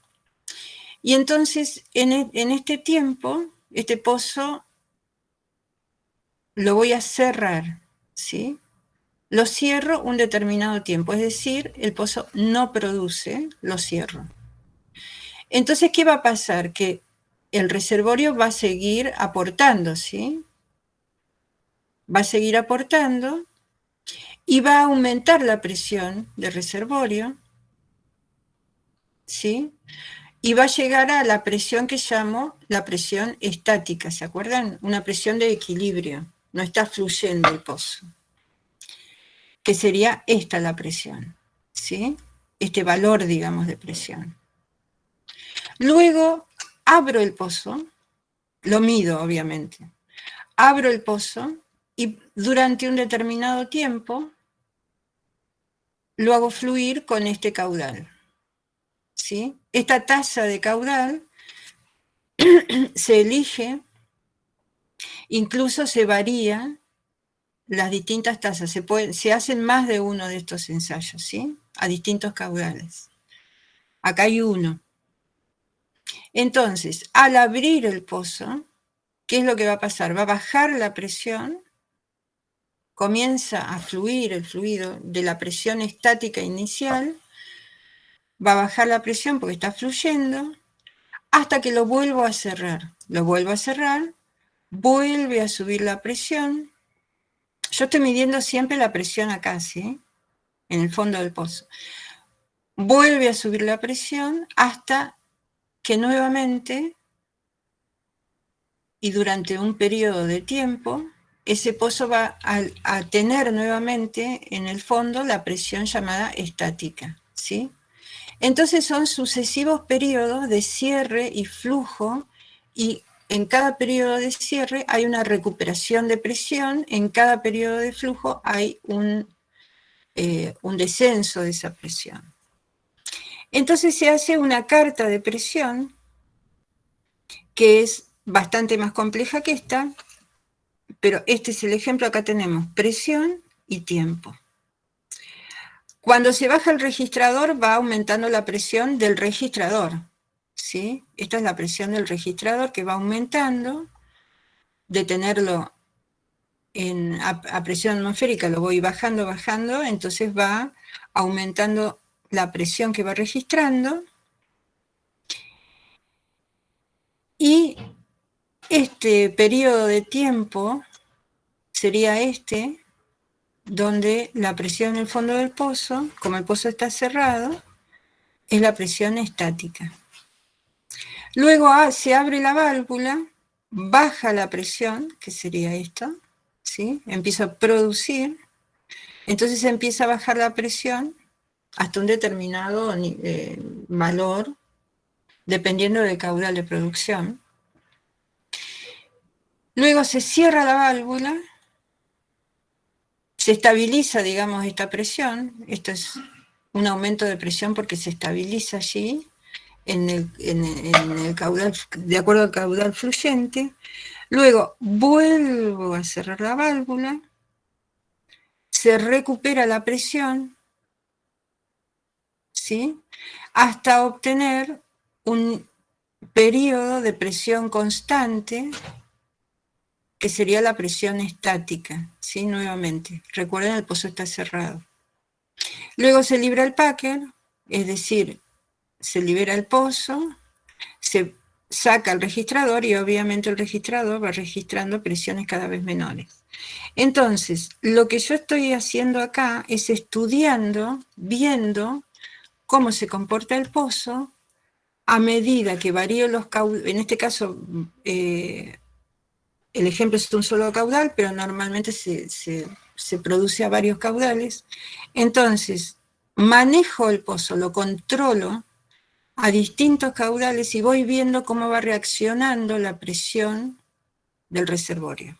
Y entonces, en este tiempo, este pozo lo voy a cerrar, ¿sí? Lo cierro un determinado tiempo, es decir, el pozo no produce, lo cierro. Entonces, ¿qué va a pasar? Que el reservorio va a seguir aportando, ¿sí? Va a seguir aportando y va a aumentar la presión del reservorio, ¿sí? Y va a llegar a la presión que llamo la presión estática, ¿se acuerdan? Una presión de equilibrio, no está fluyendo el pozo. Que sería esta la presión, ¿sí? Este valor, digamos, de presión. Luego abro el pozo, lo mido obviamente, abro el pozo y durante un determinado tiempo lo hago fluir con este caudal, ¿sí? Esta tasa de caudal se elige, incluso se varía las distintas tasas, se hacen más de uno de estos ensayos, ¿sí? A distintos caudales. Acá hay uno. Entonces, al abrir el pozo, ¿qué es lo que va a pasar? Va a bajar la presión, comienza a fluir el fluido de la presión estática inicial, va a bajar la presión porque está fluyendo, hasta que lo vuelvo a cerrar. Lo vuelvo a cerrar, vuelve a subir la presión. Yo estoy midiendo siempre la presión acá, ¿sí? En el fondo del pozo. Vuelve a subir la presión hasta que nuevamente, y durante un periodo de tiempo, ese pozo va a tener nuevamente en el fondo la presión llamada estática, ¿sí? Entonces son sucesivos periodos de cierre y flujo, y en cada periodo de cierre hay una recuperación de presión, en cada periodo de flujo hay un descenso de esa presión. Entonces se hace una carta de presión que es bastante más compleja que esta, pero este es el ejemplo. Acá tenemos presión y tiempo. Cuando se baja el registrador va aumentando la presión del registrador, ¿sí? Esta es la presión del registrador que va aumentando. De tenerlo a presión atmosférica lo voy bajando, entonces va aumentando la presión que va registrando. Y este periodo de tiempo sería este, donde la presión en el fondo del pozo, como el pozo está cerrado, es la presión estática. Luego se abre la válvula, baja la presión, que sería esto, ¿sí? Empieza a producir, entonces empieza a bajar la presión hasta un determinado valor, dependiendo del caudal de producción. Luego se cierra la válvula, se estabiliza, digamos, esta presión. Esto es un aumento de presión porque se estabiliza allí en el caudal, de acuerdo al caudal fluyente. Luego vuelvo a cerrar la válvula, se recupera la presión, ¿sí? Hasta obtener un periodo de presión constante, que sería la presión estática, ¿sí? Nuevamente, recuerden, el pozo está cerrado. Luego se libra el packer, es decir, se libera el pozo, se saca el registrador y obviamente el registrador va registrando presiones cada vez menores. Entonces, lo que yo estoy haciendo acá es estudiando, viendo cómo se comporta el pozo a medida que varío los caudales. En este caso, el ejemplo es un solo caudal, pero normalmente se produce a varios caudales. Entonces, manejo el pozo, lo controlo a distintos caudales y voy viendo cómo va reaccionando la presión del reservorio.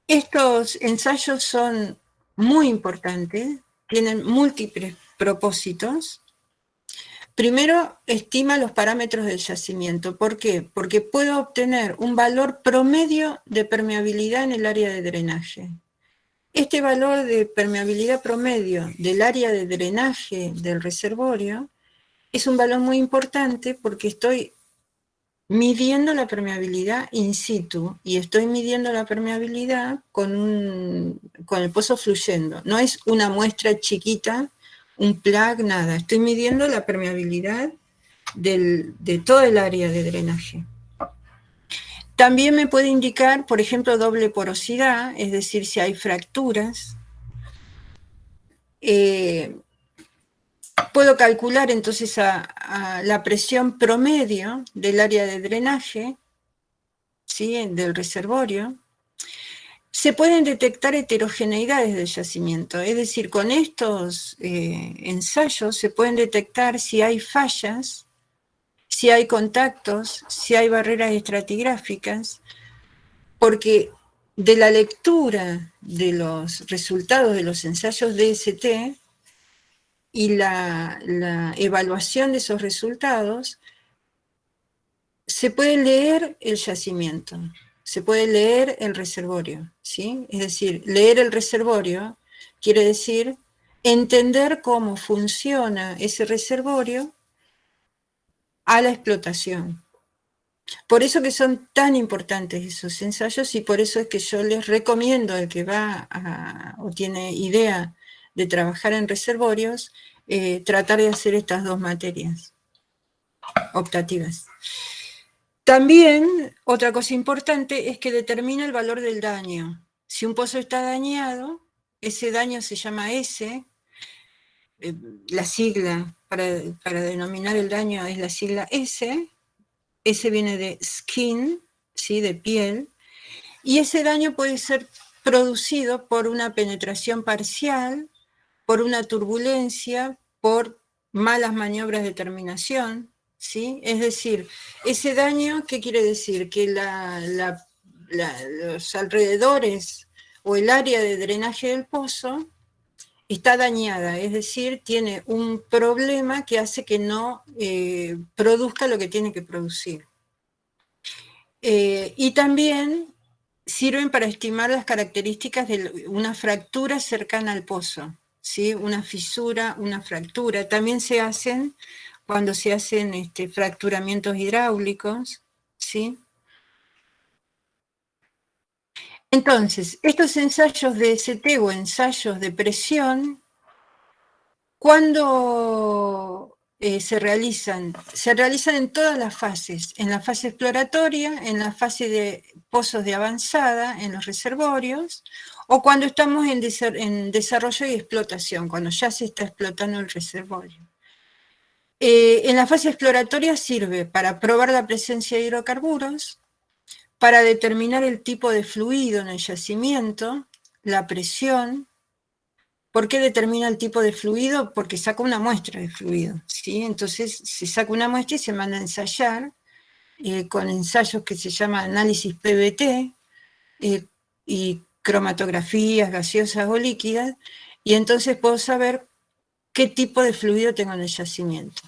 Estos ensayos son muy importantes, tienen múltiples propósitos. Primero, estima los parámetros del yacimiento. ¿Por qué? Porque puedo obtener un valor promedio de permeabilidad en el área de drenaje. Este valor de permeabilidad promedio del área de drenaje del reservorio es un valor muy importante porque estoy midiendo la permeabilidad in situ y estoy midiendo la permeabilidad con el pozo fluyendo. No es una muestra chiquita, un plug, nada. Estoy midiendo la permeabilidad de todo el área de drenaje. También me puede indicar, por ejemplo, doble porosidad, es decir, si hay fracturas. Puedo calcular entonces a la presión promedio del área de drenaje, ¿sí? Del reservorio. Se pueden detectar heterogeneidades del yacimiento, es decir, con estos ensayos se pueden detectar si hay fallas, si hay contactos, si hay barreras estratigráficas, porque de la lectura de los resultados de los ensayos DST y la evaluación de esos resultados, se puede leer el yacimiento, se puede leer el reservorio, ¿sí? Es decir, leer el reservorio quiere decir entender cómo funciona ese reservorio a la explotación. Por eso que son tan importantes esos ensayos y por eso es que yo les recomiendo al que va o tiene idea de trabajar en reservorios, tratar de hacer estas dos materias optativas. También, otra cosa importante es que determina el valor del daño. Si un pozo está dañado, ese daño se llama S, la sigla para denominar el daño es la sigla S. S viene de skin, ¿sí? De piel, y ese daño puede ser producido por una penetración parcial, por una turbulencia, por malas maniobras de terminación, ¿sí? Es decir, ese daño, ¿qué quiere decir? Que los alrededores o el área de drenaje del pozo está dañada, es decir, tiene un problema que hace que no produzca lo que tiene que producir. Y también sirven para estimar las características de una fractura cercana al pozo, ¿sí? Una fisura, una fractura. También se hacen cuando se hacen fracturamientos hidráulicos, ¿sí? Entonces, estos ensayos de ST o ensayos de presión, ¿cuándo se realizan? Se realizan en todas las fases, en la fase exploratoria, en la fase de pozos de avanzada, en los reservorios, o cuando estamos en desarrollo y explotación, cuando ya se está explotando el reservorio. En la fase exploratoria sirve para probar la presencia de hidrocarburos, para determinar el tipo de fluido en el yacimiento, la presión. ¿Por qué determina el tipo de fluido? Porque saca una muestra de fluido, ¿sí? Entonces se saca una muestra y se manda a ensayar con ensayos que se llama análisis PBT y cromatografías gaseosas o líquidas, y entonces puedo saber qué tipo de fluido tengo en el yacimiento.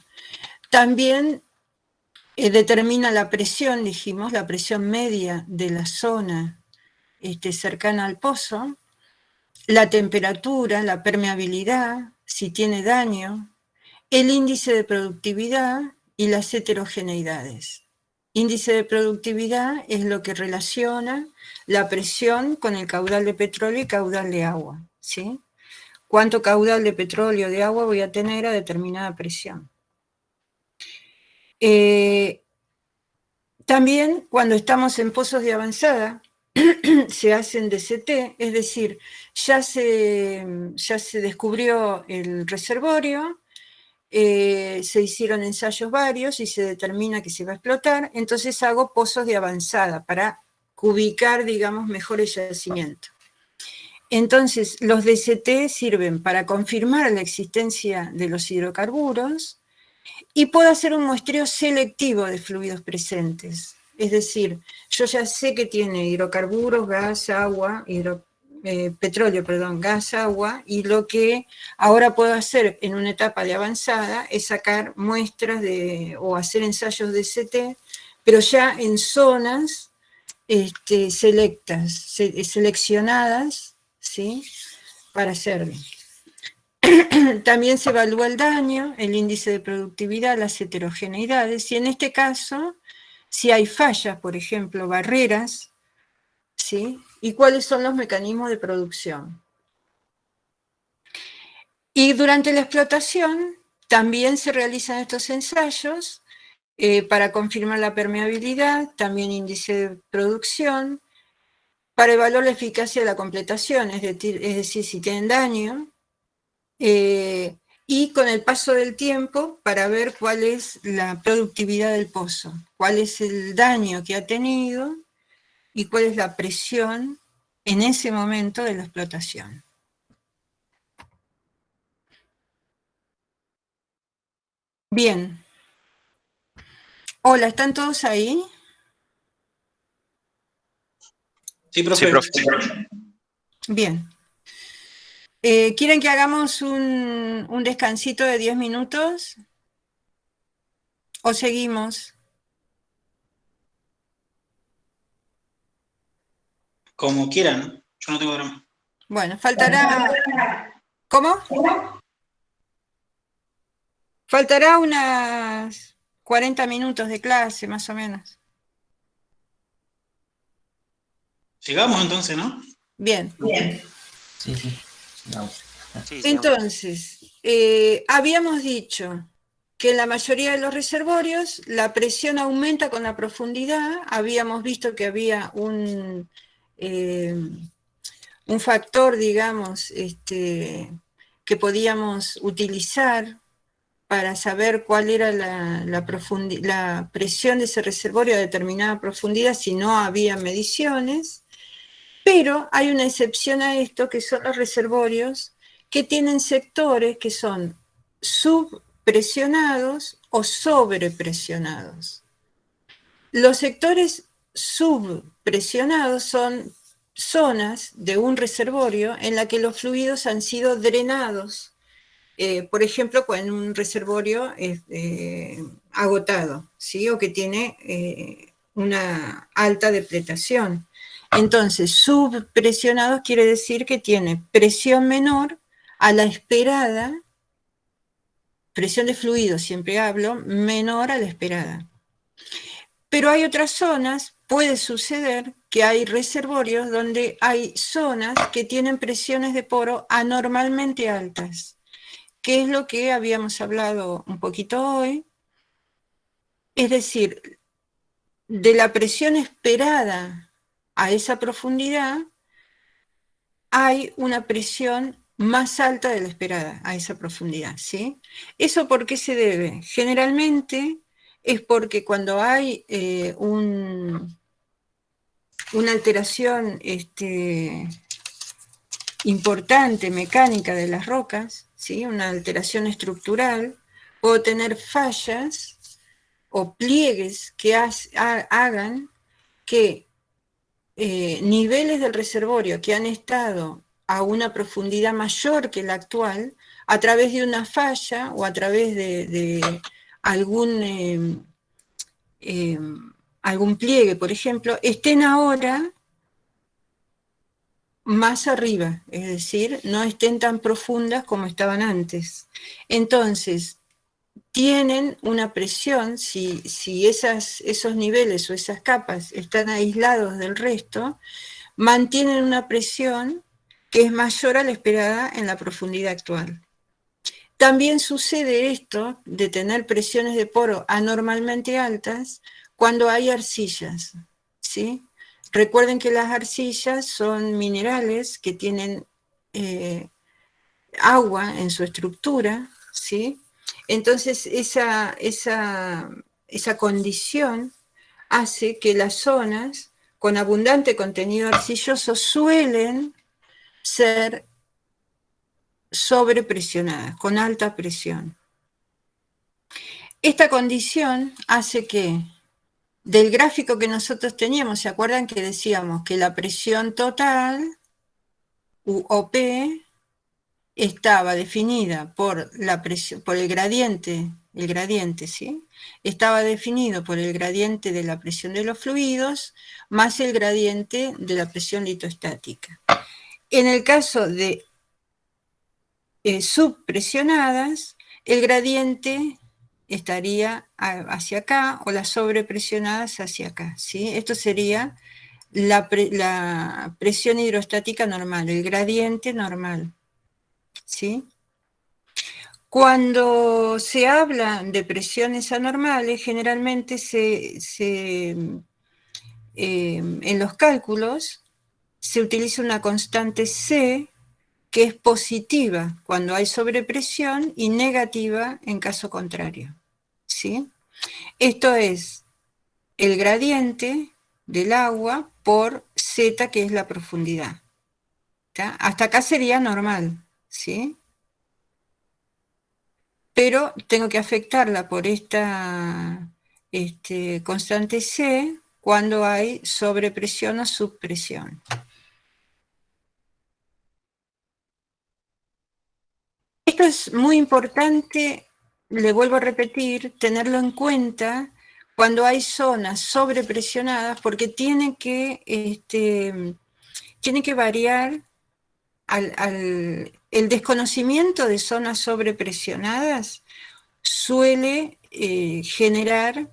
También determina la presión, dijimos, la presión media de la zona cercana al pozo, la temperatura, la permeabilidad, si tiene daño, el índice de productividad y las heterogeneidades. Índice de productividad es lo que relaciona la presión con el caudal de petróleo y caudal de agua, ¿sí? ¿Cuánto caudal de petróleo o de agua voy a tener a determinada presión? También cuando estamos en pozos de avanzada, se hacen DCT, es decir, ya se descubrió el reservorio, se hicieron ensayos varios y se determina que se va a explotar, entonces hago pozos de avanzada para ubicar, digamos, mejor el yacimiento. Entonces, los DCT sirven para confirmar la existencia de los hidrocarburos y puedo hacer un muestreo selectivo de fluidos presentes. Es decir, yo ya sé que tiene hidrocarburos, gas, agua, petróleo, perdón, gas, agua, y lo que ahora puedo hacer en una etapa de avanzada es sacar muestras o hacer ensayos de CT, pero ya en zonas seleccionadas, ¿sí? Para hacerlo. También se evalúa el daño, el índice de productividad, las heterogeneidades, y en este caso, si hay fallas, por ejemplo, barreras, ¿sí? ¿Y cuáles son los mecanismos de producción? Y durante la explotación también se realizan estos ensayos para confirmar la permeabilidad, también índice de producción, para evaluar la eficacia de la completación, es decir, si tienen daño, y con el paso del tiempo para ver cuál es la productividad del pozo, cuál es el daño que ha tenido y cuál es la presión en ese momento de la explotación. Bien. Hola, ¿están todos ahí? Sí, profe. Sí, profe. Bien. ¿Quieren que hagamos un descansito de 10 minutos? ¿O seguimos? Como quieran, yo no tengo drama. Bueno, faltará... ¿Cómo? Faltará unas 40 minutos de clase, más o menos. Sigamos entonces, ¿no? Bien. Sí, sí. No. Sí, sigamos. Entonces, habíamos dicho que en la mayoría de los reservorios la presión aumenta con la profundidad. Habíamos visto que había un factor, digamos, que podíamos utilizar para saber cuál era la presión de ese reservorio a determinada profundidad si no había mediciones. Pero hay una excepción a esto, que son los reservorios que tienen sectores que son subpresionados o sobrepresionados. Los sectores subpresionados son zonas de un reservorio en la que los fluidos han sido drenados. Por ejemplo, cuando un reservorio es agotado, ¿sí? O que tiene una alta depletación. Entonces, subpresionados quiere decir que tiene presión menor a la esperada, presión de fluido, siempre hablo, menor a la esperada. Pero hay otras zonas, puede suceder que hay reservorios donde hay zonas que tienen presiones de poro anormalmente altas, que es lo que habíamos hablado un poquito hoy. Es decir, de la presión esperada a esa profundidad, hay una presión más alta de la esperada a esa profundidad, ¿sí? ¿Eso por qué se debe? Generalmente es porque cuando hay una alteración importante mecánica de las rocas, ¿sí? Una alteración estructural, puedo tener fallas o pliegues que hagan que niveles del reservorio que han estado a una profundidad mayor que la actual, a través de una falla o a través de algún pliegue, por ejemplo, estén ahora más arriba, es decir, no estén tan profundas como estaban antes. Entonces, tienen una presión, si esos niveles o esas capas están aislados del resto, mantienen una presión que es mayor a la esperada en la profundidad actual. También sucede esto de tener presiones de poro anormalmente altas cuando hay arcillas, ¿sí? Recuerden que las arcillas son minerales que tienen agua en su estructura, ¿sí? Entonces esa condición hace que las zonas con abundante contenido arcilloso suelen ser sobrepresionadas, con alta presión. Esta condición hace que del gráfico que nosotros teníamos, ¿se acuerdan que decíamos que la presión total, UOP, estaba definida por la presión, por el gradiente, ¿sí? Estaba definido por el gradiente de la presión de los fluidos más el gradiente de la presión litostática. En el caso de subpresionadas, el gradiente estaría hacia acá o las sobrepresionadas hacia acá, ¿sí? Esto sería la presión hidrostática normal, el gradiente normal, ¿sí? Cuando se habla de presiones anormales, generalmente en los cálculos se utiliza una constante C que es positiva cuando hay sobrepresión y negativa en caso contrario, ¿sí? Esto es el gradiente del agua por Z, que es la profundidad, ¿tá? Hasta acá sería normal, ¿sí? Pero tengo que afectarla por esta constante C cuando hay sobrepresión o subpresión. Esto es muy importante, le vuelvo a repetir, tenerlo en cuenta cuando hay zonas sobrepresionadas, porque tiene que variar el desconocimiento de zonas sobrepresionadas suele generar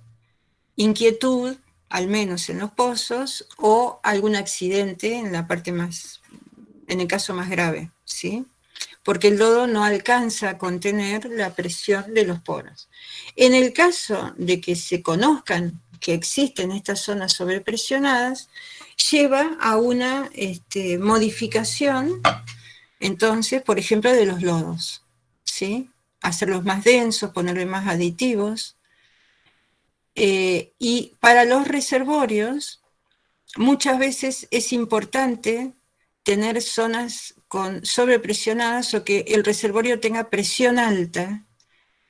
inquietud, al menos en los pozos, o algún accidente en el caso más grave, ¿sí? Porque el lodo no alcanza a contener la presión de los poros. En el caso de que se conozcan que existen estas zonas sobrepresionadas, lleva a una modificación, entonces, por ejemplo, de los lodos, ¿sí? Hacerlos más densos, ponerle más aditivos. Y para los reservorios, muchas veces es importante tener zonas sobrepresionadas o que el reservorio tenga presión alta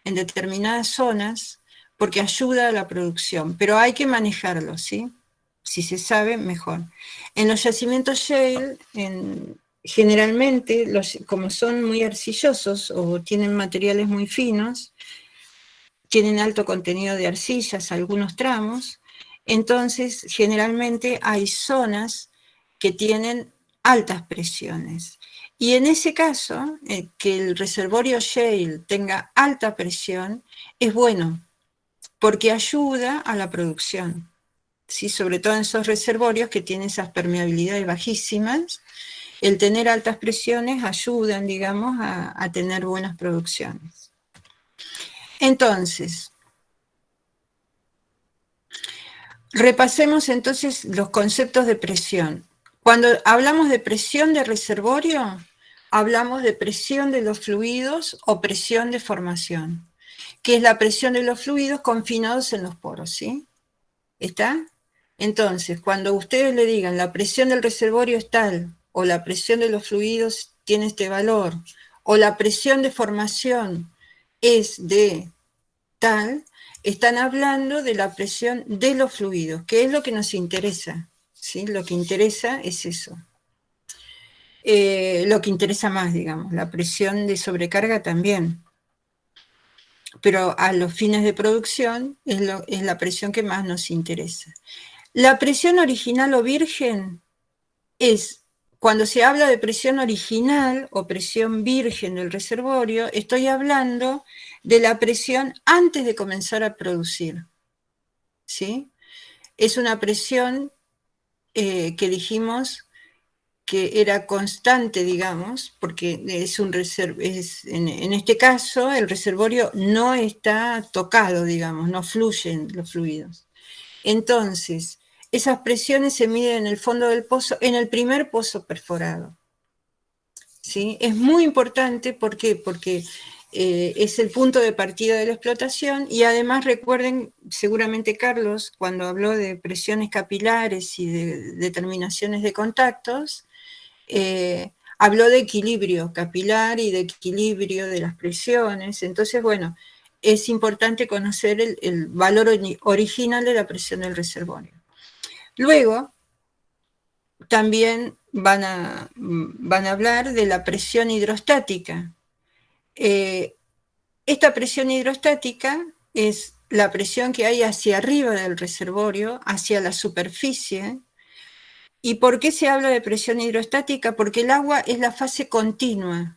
en determinadas zonas, porque ayuda a la producción, pero hay que manejarlo, ¿sí? Si se sabe, mejor. En los yacimientos shale, generalmente, como son muy arcillosos o tienen materiales muy finos, tienen alto contenido de arcillas, algunos tramos, entonces generalmente hay zonas que tienen altas presiones. Y en ese caso, que el reservorio shale tenga alta presión es bueno, porque ayuda a la producción, ¿sí? Sobre todo en esos reservorios que tienen esas permeabilidades bajísimas, el tener altas presiones ayudan, digamos, a tener buenas producciones. Entonces, repasemos entonces los conceptos de presión. Cuando hablamos de presión de reservorio, hablamos de presión de los fluidos o presión de formación, que es la presión de los fluidos confinados en los poros, ¿sí? ¿Está? Entonces, cuando ustedes le digan la presión del reservorio es tal, o la presión de los fluidos tiene este valor, o la presión de formación es de tal, están hablando de la presión de los fluidos, que es lo que nos interesa, ¿sí? Lo que interesa es eso. Lo que interesa más, digamos, la presión de sobrecarga también. Pero a los fines de producción es la presión que más nos interesa. La presión original o virgen es, cuando se habla de presión original o presión virgen del reservorio, estoy hablando de la presión antes de comenzar a producir, ¿sí? Es una presión que dijimos que era constante, digamos, porque en este caso el reservorio no está tocado, digamos, no fluyen los fluidos. Entonces, esas presiones se miden en el fondo del pozo, en el primer pozo perforado, ¿sí? Es muy importante, ¿por qué? Porque es el punto de partida de la explotación, y además recuerden, seguramente Carlos, cuando habló de presiones capilares y de determinaciones de contactos, habló de equilibrio capilar y de equilibrio de las presiones. Entonces, bueno, es importante conocer el valor original de la presión del reservorio. Luego, también van a hablar de la presión hidrostática. Esta presión hidrostática es la presión que hay hacia arriba del reservorio, hacia la superficie. ¿Y por qué se habla de presión hidrostática? Porque el agua es la fase continua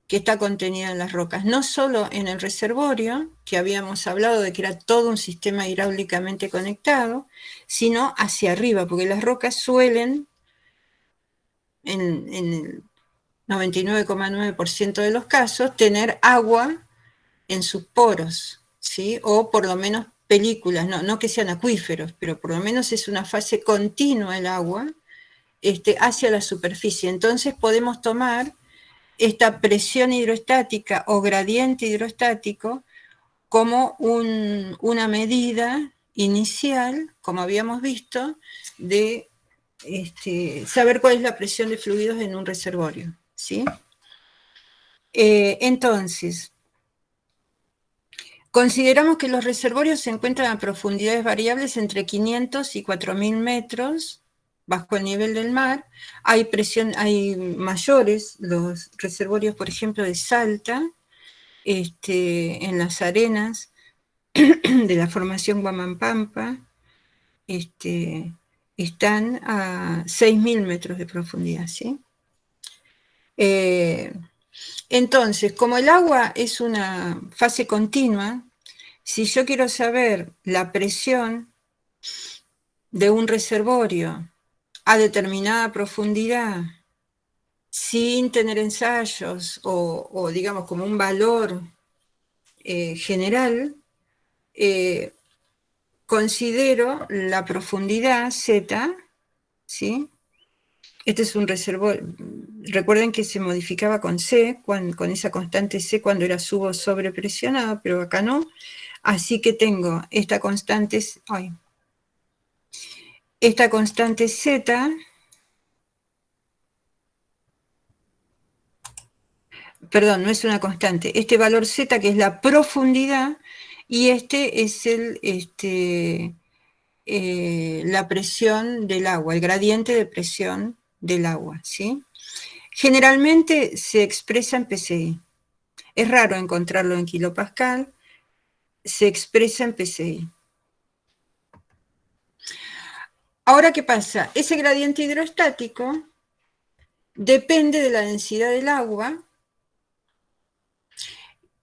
que está contenida en las rocas, no solo en el reservorio, que habíamos hablado de que era todo un sistema hidráulicamente conectado, sino hacia arriba, porque las rocas suelen, en el 99,9% de los casos, tener agua en sus poros, ¿sí? O por lo menos películas, no que sean acuíferos, pero por lo menos es una fase continua el agua hacia la superficie. Entonces podemos tomar esta presión hidrostática o gradiente hidrostático como una medida inicial, como habíamos visto, de saber cuál es la presión de fluidos en un reservorio, ¿sí? Entonces, consideramos que los reservorios se encuentran a profundidades variables entre 500 y 4.000 metros bajo el nivel del mar. Hay mayores, los reservorios, por ejemplo, de Salta, en las arenas de la formación Huamampampa, están a 6.000 metros de profundidad, ¿sí? Entonces, como el agua es una fase continua, si yo quiero saber la presión de un reservorio a determinada profundidad, sin tener ensayos o digamos como un valor general, considero la profundidad Z, ¿sí? Este es un reservorio, recuerden que se modificaba con C, con esa constante C cuando era subo sobrepresionado, pero acá no, así que tengo esta constante, esta constante Z, perdón, no es una constante, este valor Z que es la profundidad, y este es la presión del agua, el gradiente de presión del agua, ¿sí? Generalmente se expresa en PSI. Es raro encontrarlo en kilopascal, se expresa en PSI. Ahora, ¿qué pasa? Ese gradiente hidrostático depende de la densidad del agua,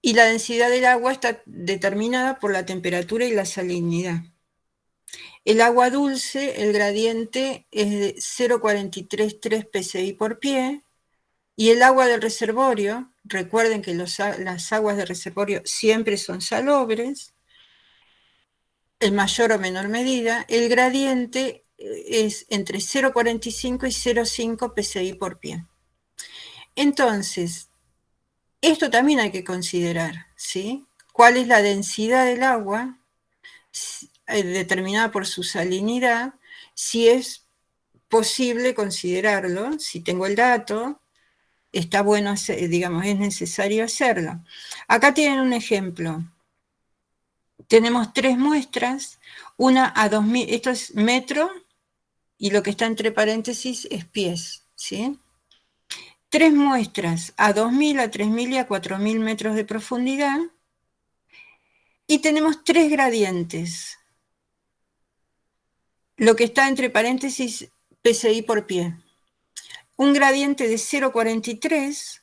y la densidad del agua está determinada por la temperatura y la salinidad. El agua dulce, el gradiente es de 0,433 psi por pie, y el agua del reservorio, recuerden que las aguas de reservorio siempre son salobres, en mayor o menor medida, el gradiente es entre 0,45 y 0,5 psi por pie. Entonces, esto también hay que considerar, ¿sí? ¿Cuál es la densidad del agua determinada por su salinidad? Si es posible considerarlo, si tengo el dato, está bueno, digamos, es necesario hacerlo. Acá tienen un ejemplo. Tenemos 3 muestras, una a 2000, esto es metro, y lo que está entre paréntesis es pies, ¿sí? 3 muestras a 2000, a 3000 y a 4000 metros de profundidad, y tenemos 3 gradientes. Lo que está entre paréntesis, PSI por pie. Un gradiente de 0,43,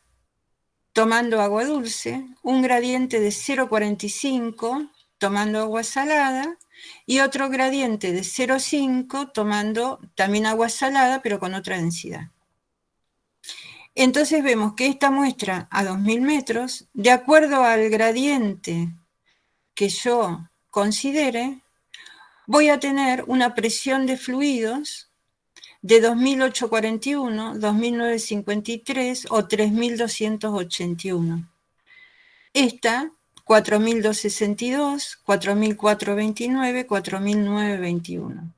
tomando agua dulce, un gradiente de 0,45, tomando agua salada, y otro gradiente de 0,5, tomando también agua salada, pero con otra densidad. Entonces vemos que esta muestra a 2000 metros, de acuerdo al gradiente que yo considere, voy a tener una presión de fluidos de 2841, 2953 o 3281. Esta, 4262, 4429, 4921.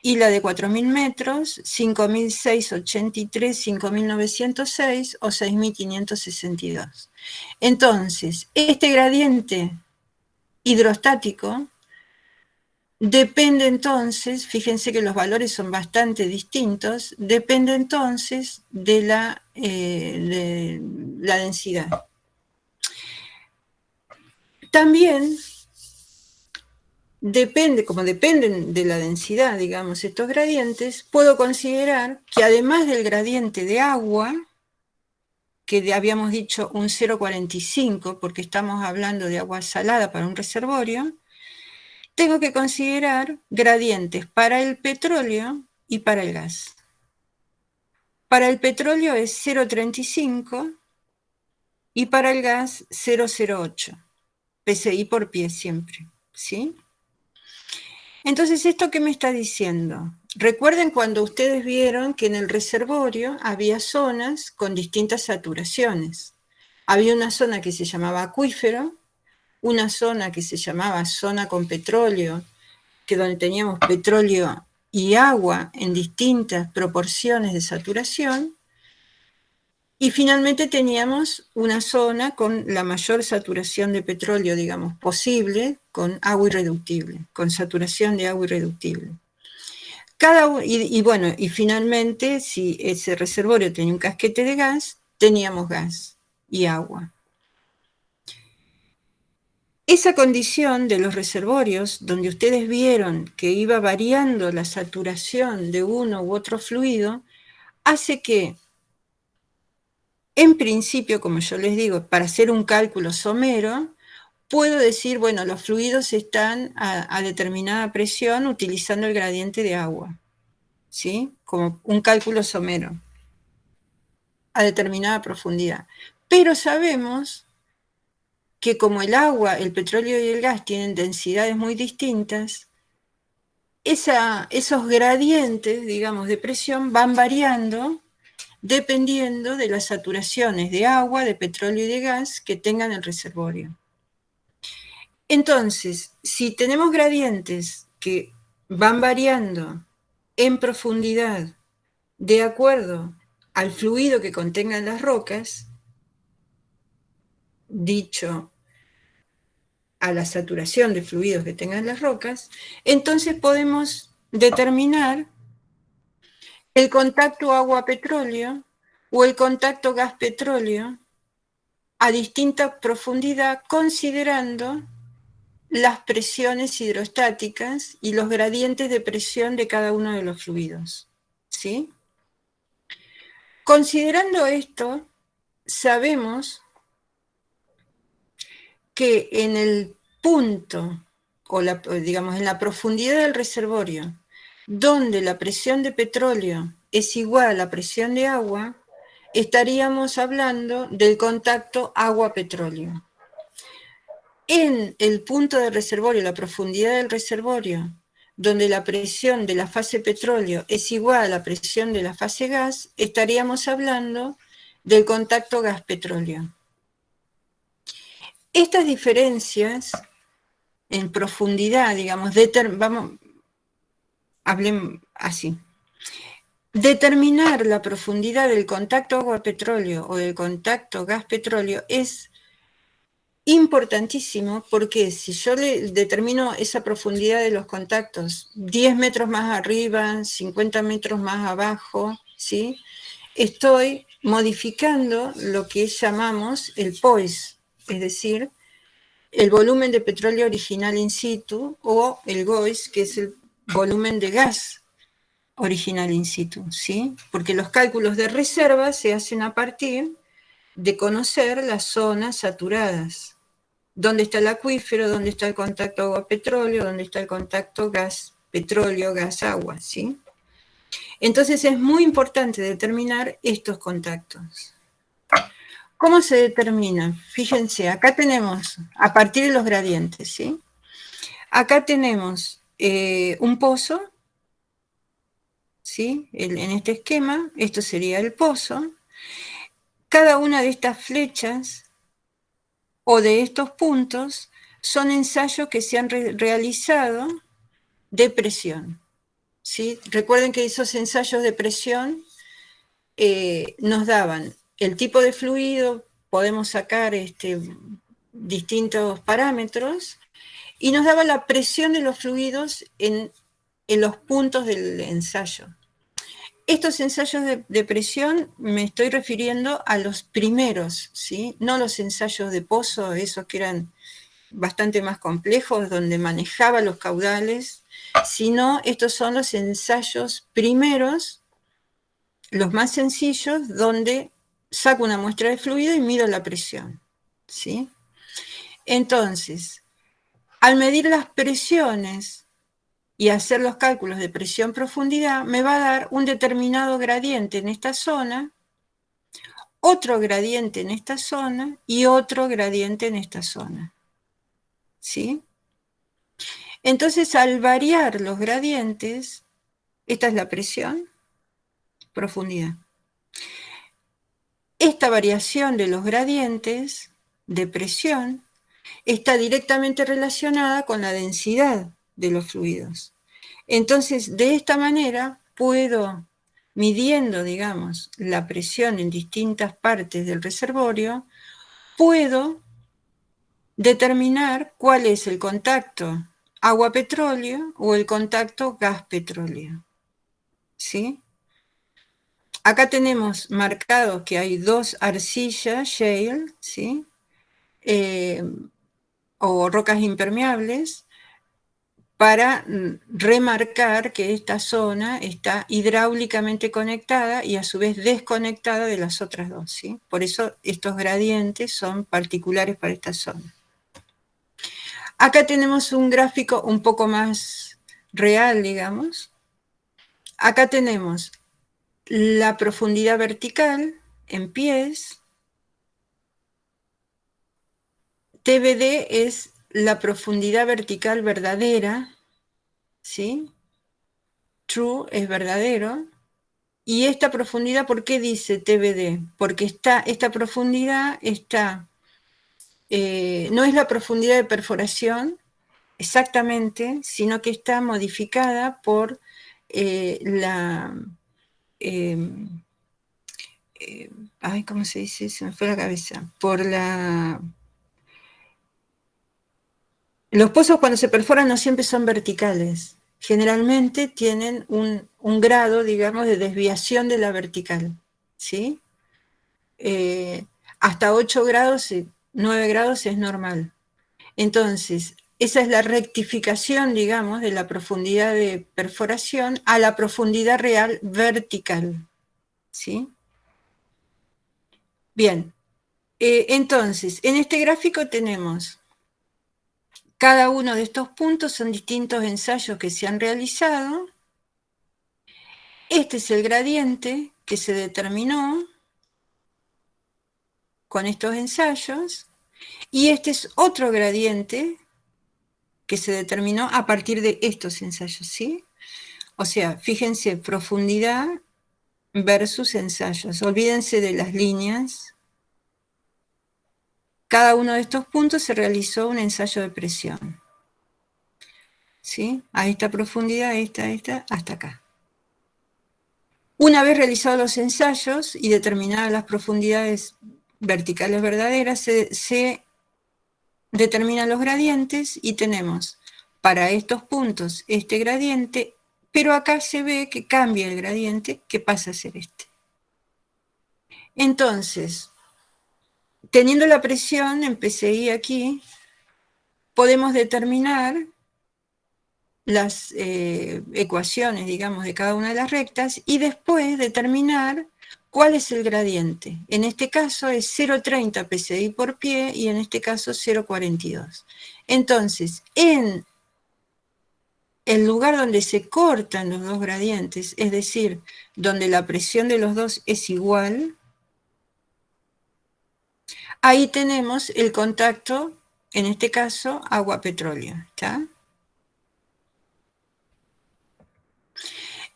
Y la de 4000 metros, 5683, 5906 o 6562. Entonces, este gradiente hidrostático depende entonces, fíjense que los valores son bastante distintos, depende entonces de la densidad. También depende, como dependen de la densidad, digamos, estos gradientes, puedo considerar que además del gradiente de agua, que habíamos dicho un 0,45, porque estamos hablando de agua salada para un reservorio, tengo que considerar gradientes para el petróleo y para el gas. Para el petróleo es 0,35 y para el gas 0,08, PSI por pie siempre, ¿sí? Entonces, ¿esto qué me está diciendo? Recuerden cuando ustedes vieron que en el reservorio había zonas con distintas saturaciones. Había una zona que se llamaba acuífero, una zona que se llamaba zona con petróleo, que donde teníamos petróleo y agua en distintas proporciones de saturación, y finalmente teníamos una zona con la mayor saturación de petróleo, digamos, posible, con agua irreductible, con saturación de agua irreductible. Y finalmente, si ese reservorio tenía un casquete de gas, teníamos gas y agua. Esa condición de los reservorios, donde ustedes vieron que iba variando la saturación de uno u otro fluido, hace que, en principio, como yo les digo, para hacer un cálculo somero, puedo decir, bueno, los fluidos están a determinada presión utilizando el gradiente de agua, ¿sí? Como un cálculo somero, a determinada profundidad. Pero sabemos que como el agua, el petróleo y el gas tienen densidades muy distintas, esos gradientes, digamos, de presión van variando dependiendo de las saturaciones de agua, de petróleo y de gas que tengan el reservorio. Entonces, si tenemos gradientes que van variando en profundidad de acuerdo al fluido que contengan las rocas, dicho a la saturación de fluidos que tengan las rocas, entonces podemos determinar el contacto agua-petróleo o el contacto gas-petróleo a distinta profundidad, considerando las presiones hidrostáticas y los gradientes de presión de cada uno de los fluidos, ¿sí? Considerando esto, sabemos que en el punto, o digamos en la profundidad del reservorio, donde la presión de petróleo es igual a la presión de agua, estaríamos hablando del contacto agua-petróleo. En el punto del reservorio, la profundidad del reservorio, donde la presión de la fase petróleo es igual a la presión de la fase gas, estaríamos hablando del contacto gas-petróleo. Estas diferencias en profundidad, digamos, hablemos así. Determinar la profundidad del contacto agua-petróleo o del contacto gas-petróleo es importantísimo, porque si yo le determino esa profundidad de los contactos 10 metros más arriba, 50 metros más abajo, ¿sí? Estoy modificando lo que llamamos el POIS, es decir, el volumen de petróleo original in situ, o el GOIS, que es el volumen de gas original in situ, ¿sí? Porque los cálculos de reserva se hacen a partir de conocer las zonas saturadas. ¿Dónde está el acuífero? ¿Dónde está el contacto agua-petróleo? ¿Dónde está el contacto gas-petróleo, gas-agua? ¿Sí? Entonces es muy importante determinar estos contactos. ¿Cómo se determinan? Fíjense, acá tenemos, a partir de los gradientes, ¿sí? Acá tenemos un pozo, ¿sí? En este esquema, esto sería el pozo. Cada una de estas flechas o de estos puntos son ensayos que se han realizado de presión, ¿sí? Recuerden que esos ensayos de presión nos daban el tipo de fluido, podemos sacar distintos parámetros, y nos daba la presión de los fluidos en los puntos del ensayo. Estos ensayos de presión me estoy refiriendo a los primeros, ¿sí? No los ensayos de pozo, esos que eran bastante más complejos, donde manejaba los caudales, sino estos son los ensayos primeros, los más sencillos, donde saco una muestra de fluido y mido la presión, ¿sí? Entonces, al medir las presiones y hacer los cálculos de presión-profundidad, me va a dar un determinado gradiente en esta zona, otro gradiente en esta zona y otro gradiente en esta zona, ¿sí? Entonces, al variar los gradientes, esta es la presión, profundidad. Esta variación de los gradientes de presión está directamente relacionada con la densidad de los fluidos. Entonces, de esta manera puedo, midiendo, digamos, la presión en distintas partes del reservorio, puedo determinar cuál es el contacto agua-petróleo o el contacto gas-petróleo, ¿sí? Acá tenemos marcado que hay dos arcillas, shale, ¿sí? O rocas impermeables, para remarcar que esta zona está hidráulicamente conectada y a su vez desconectada de las otras dos, ¿sí? Por eso estos gradientes son particulares para esta zona. Acá tenemos un gráfico un poco más real, digamos. Acá tenemos la profundidad vertical en pies. TBD es la profundidad vertical verdadera, ¿sí? True es verdadero. Y esta profundidad, ¿por qué dice TBD? Porque esta profundidad no es la profundidad de perforación exactamente, sino que está modificada por ¿cómo se dice? Se me fue la cabeza. Los pozos cuando se perforan no siempre son verticales. Generalmente tienen un grado, digamos, de desviación de la vertical, ¿sí? Hasta 8 grados, 9 grados es normal. Entonces, esa es la rectificación, digamos, de la profundidad de perforación a la profundidad real vertical, ¿sí? Bien, entonces, en este gráfico tenemos cada uno de estos puntos, son distintos ensayos que se han realizado. Este es el gradiente que se determinó con estos ensayos, y este es otro gradiente que se determinó a partir de estos ensayos, ¿sí? O sea, fíjense, profundidad versus ensayos. Olvídense de las líneas. Cada uno de estos puntos se realizó un ensayo de presión, ¿sí? A esta profundidad, esta, hasta acá. Una vez realizados los ensayos y determinadas las profundidades verticales verdaderas, se determinan los gradientes y tenemos para estos puntos este gradiente, pero acá se ve que cambia el gradiente, que pasa a ser este. Entonces, teniendo la presión en PSI aquí, podemos determinar las ecuaciones, digamos, de cada una de las rectas y después determinar cuál es el gradiente. En este caso es 0,30 PSI por pie y en este caso 0,42. Entonces, en el lugar donde se cortan los dos gradientes, es decir, donde la presión de los dos es igual, ahí tenemos el contacto, en este caso, agua-petróleo, ¿está?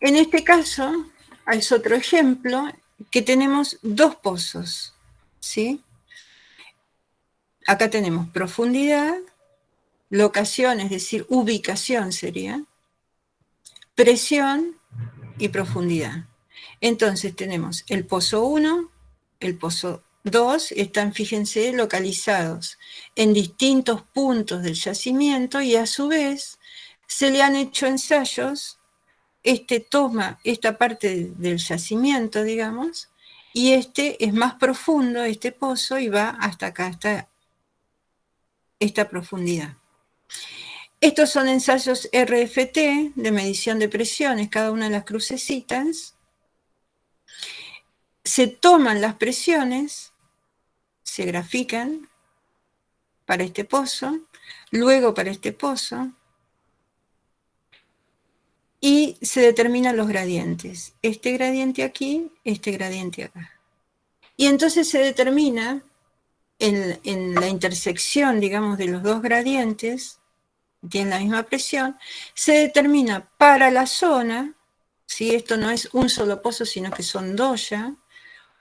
En este caso, es otro ejemplo, que tenemos dos pozos, ¿sí? Acá tenemos profundidad, locación, es decir, ubicación sería, presión y profundidad. Entonces tenemos el pozo 1, el pozo 2, están, fíjense, localizados en distintos puntos del yacimiento y a su vez se le han hecho ensayos. Este toma esta parte del yacimiento, digamos, y este es más profundo, este pozo, y va hasta acá, hasta esta profundidad. Estos son ensayos RFT de medición de presiones, cada una de las crucecitas. Se toman las presiones, se grafican para este pozo, luego para este pozo, y se determinan los gradientes. Este gradiente aquí, este gradiente acá. Y entonces se determina en la intersección, digamos, de los dos gradientes, tienen la misma presión, se determina para la zona, ¿sí? Esto no es un solo pozo, sino que son dos ya,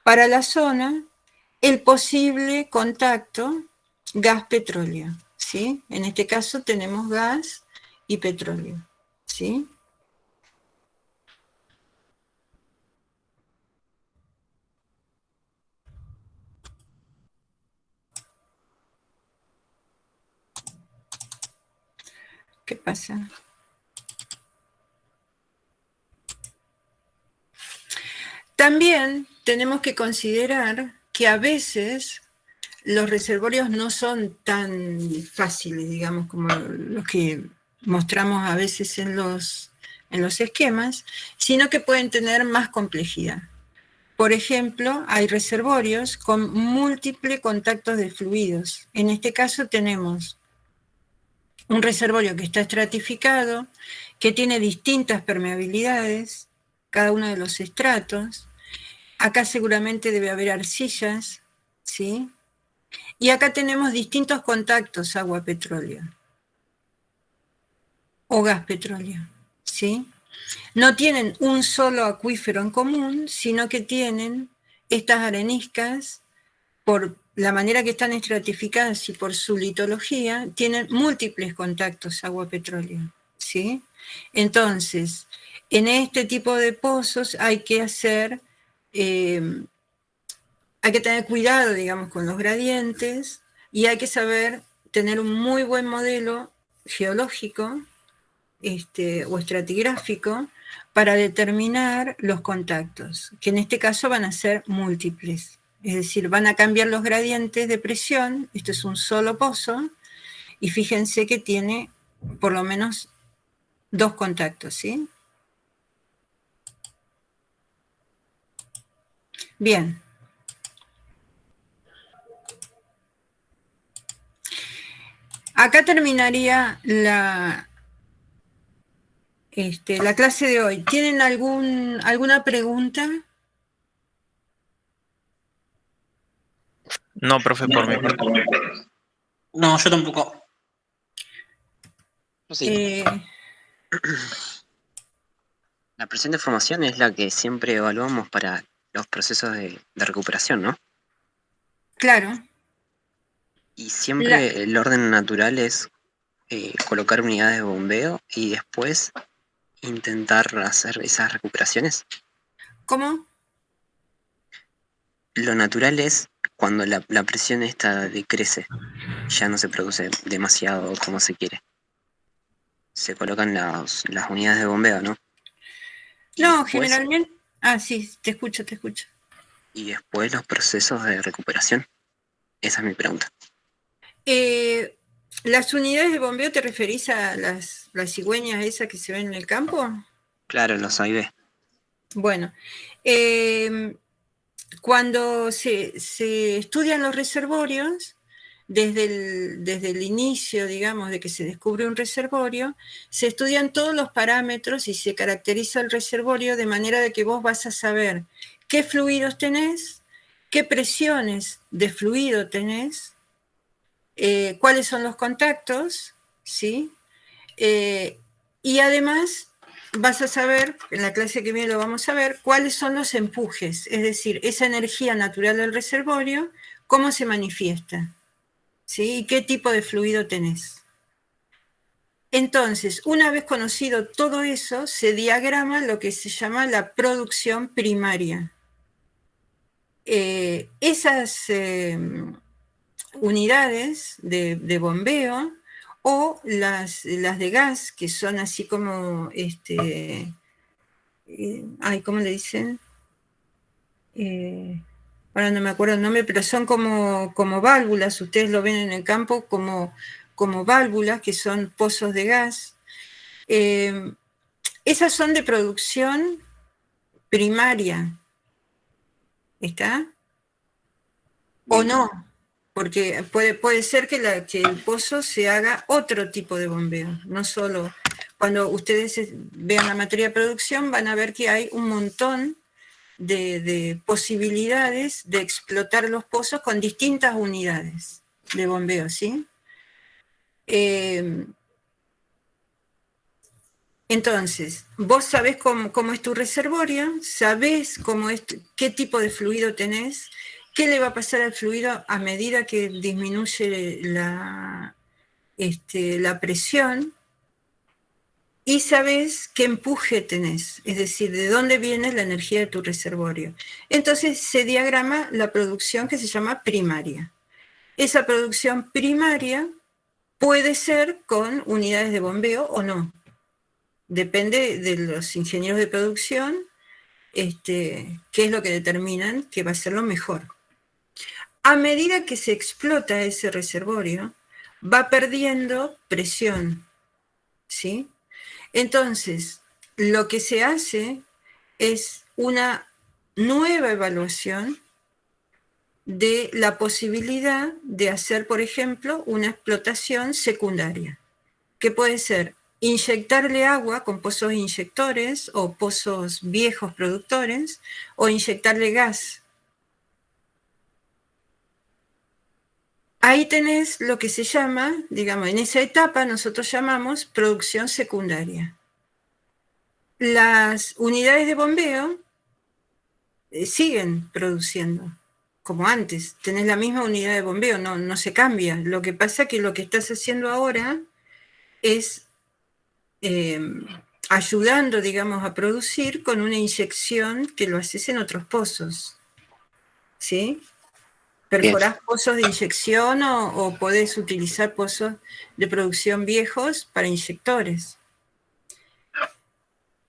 para la zona, el posible contacto gas-petróleo, ¿sí? En este caso tenemos gas y petróleo, ¿sí? ¿Qué pasa? También tenemos que considerar que a veces los reservorios no son tan fáciles, digamos, como los que mostramos a veces en los esquemas, sino que pueden tener más complejidad. Por ejemplo, hay reservorios con múltiples contactos de fluidos. En este caso tenemos un reservorio que está estratificado, que tiene distintas permeabilidades, cada uno de los estratos. Acá seguramente debe haber arcillas, ¿sí? Y acá tenemos distintos contactos agua-petróleo o gas-petróleo, ¿sí? No tienen un solo acuífero en común, sino que tienen estas areniscas, por la manera que están estratificadas y por su litología, tienen múltiples contactos agua-petróleo, ¿sí? Entonces, en este tipo de pozos hay que hacer, hay que tener cuidado, digamos, con los gradientes y hay que saber tener un muy buen modelo geológico o estratigráfico para determinar los contactos, que en este caso van a ser múltiples. Es decir, van a cambiar los gradientes de presión. Esto es un solo pozo y fíjense que tiene por lo menos dos contactos, ¿sí? Bien. acá terminaría la clase de hoy. ¿Tienen alguna pregunta? No, profe, por mi parte. No, yo tampoco. Sí. La presión de formación es la que siempre evaluamos para los procesos de recuperación, ¿no? Claro. Y siempre el orden natural es colocar unidades de bombeo y después intentar hacer esas recuperaciones. ¿Cómo? Lo natural es cuando la presión esta decrece, ya no se produce demasiado como se quiere. Se colocan las unidades de bombeo, ¿no? Y No, después, generalmente... Ah, sí, te escucho. y después los procesos de recuperación. Esa es mi pregunta. ¿Las unidades de bombeo te referís a las cigüeñas esas que se ven en el campo? Claro, los AIB. Bueno, cuando se estudian los reservorios, desde el inicio, digamos, de que se descubre un reservorio, se estudian todos los parámetros y se caracteriza el reservorio de manera de que vos vas a saber qué fluidos tenés, qué presiones de fluido tenés, cuáles son los contactos, ¿sí? Y además vas a saber, en la clase que viene lo vamos a ver, cuáles son los empujes, es decir, esa energía natural del reservorio, cómo se manifiesta, ¿sí? Y qué tipo de fluido tenés. Entonces, una vez conocido todo eso, se diagrama lo que se llama la producción primaria. Esas unidades de bombeo o las de gas, que son así como, ¿cómo le dicen? Ahora no me acuerdo el nombre, pero son como válvulas, ustedes lo ven en el campo como válvulas, que son pozos de gas. Esas son de producción primaria, ¿está? O no, porque puede ser que el pozo se haga otro tipo de bombeo, no solo. Cuando ustedes vean la materia de producción van a ver que hay un montón de posibilidades de explotar los pozos con distintas unidades de bombeo, ¿sí? Entonces, vos sabés cómo es tu reservorio, sabés qué tipo de fluido tenés, qué le va a pasar al fluido a medida que disminuye la presión, y sabés qué empuje tenés, es decir, de dónde viene la energía de tu reservorio. Entonces se diagrama la producción que se llama primaria. Esa producción primaria puede ser con unidades de bombeo o no. Depende de los ingenieros de producción, qué es lo que determinan que va a ser lo mejor. A medida que se explota ese reservorio, va perdiendo presión, ¿sí? Entonces, lo que se hace es una nueva evaluación de la posibilidad de hacer, por ejemplo, una explotación secundaria, que puede ser inyectarle agua con pozos inyectores o pozos viejos productores, o inyectarle gas. Ahí tenés lo que se llama, digamos, en esa etapa nosotros llamamos producción secundaria. Las unidades de bombeo siguen produciendo, como antes. Tenés la misma unidad de bombeo, no se cambia. Lo que pasa es que lo que estás haciendo ahora es ayudando, digamos, a producir con una inyección que lo haces en otros pozos, ¿sí? Perforás pozos de inyección o podés utilizar pozos de producción viejos para inyectores.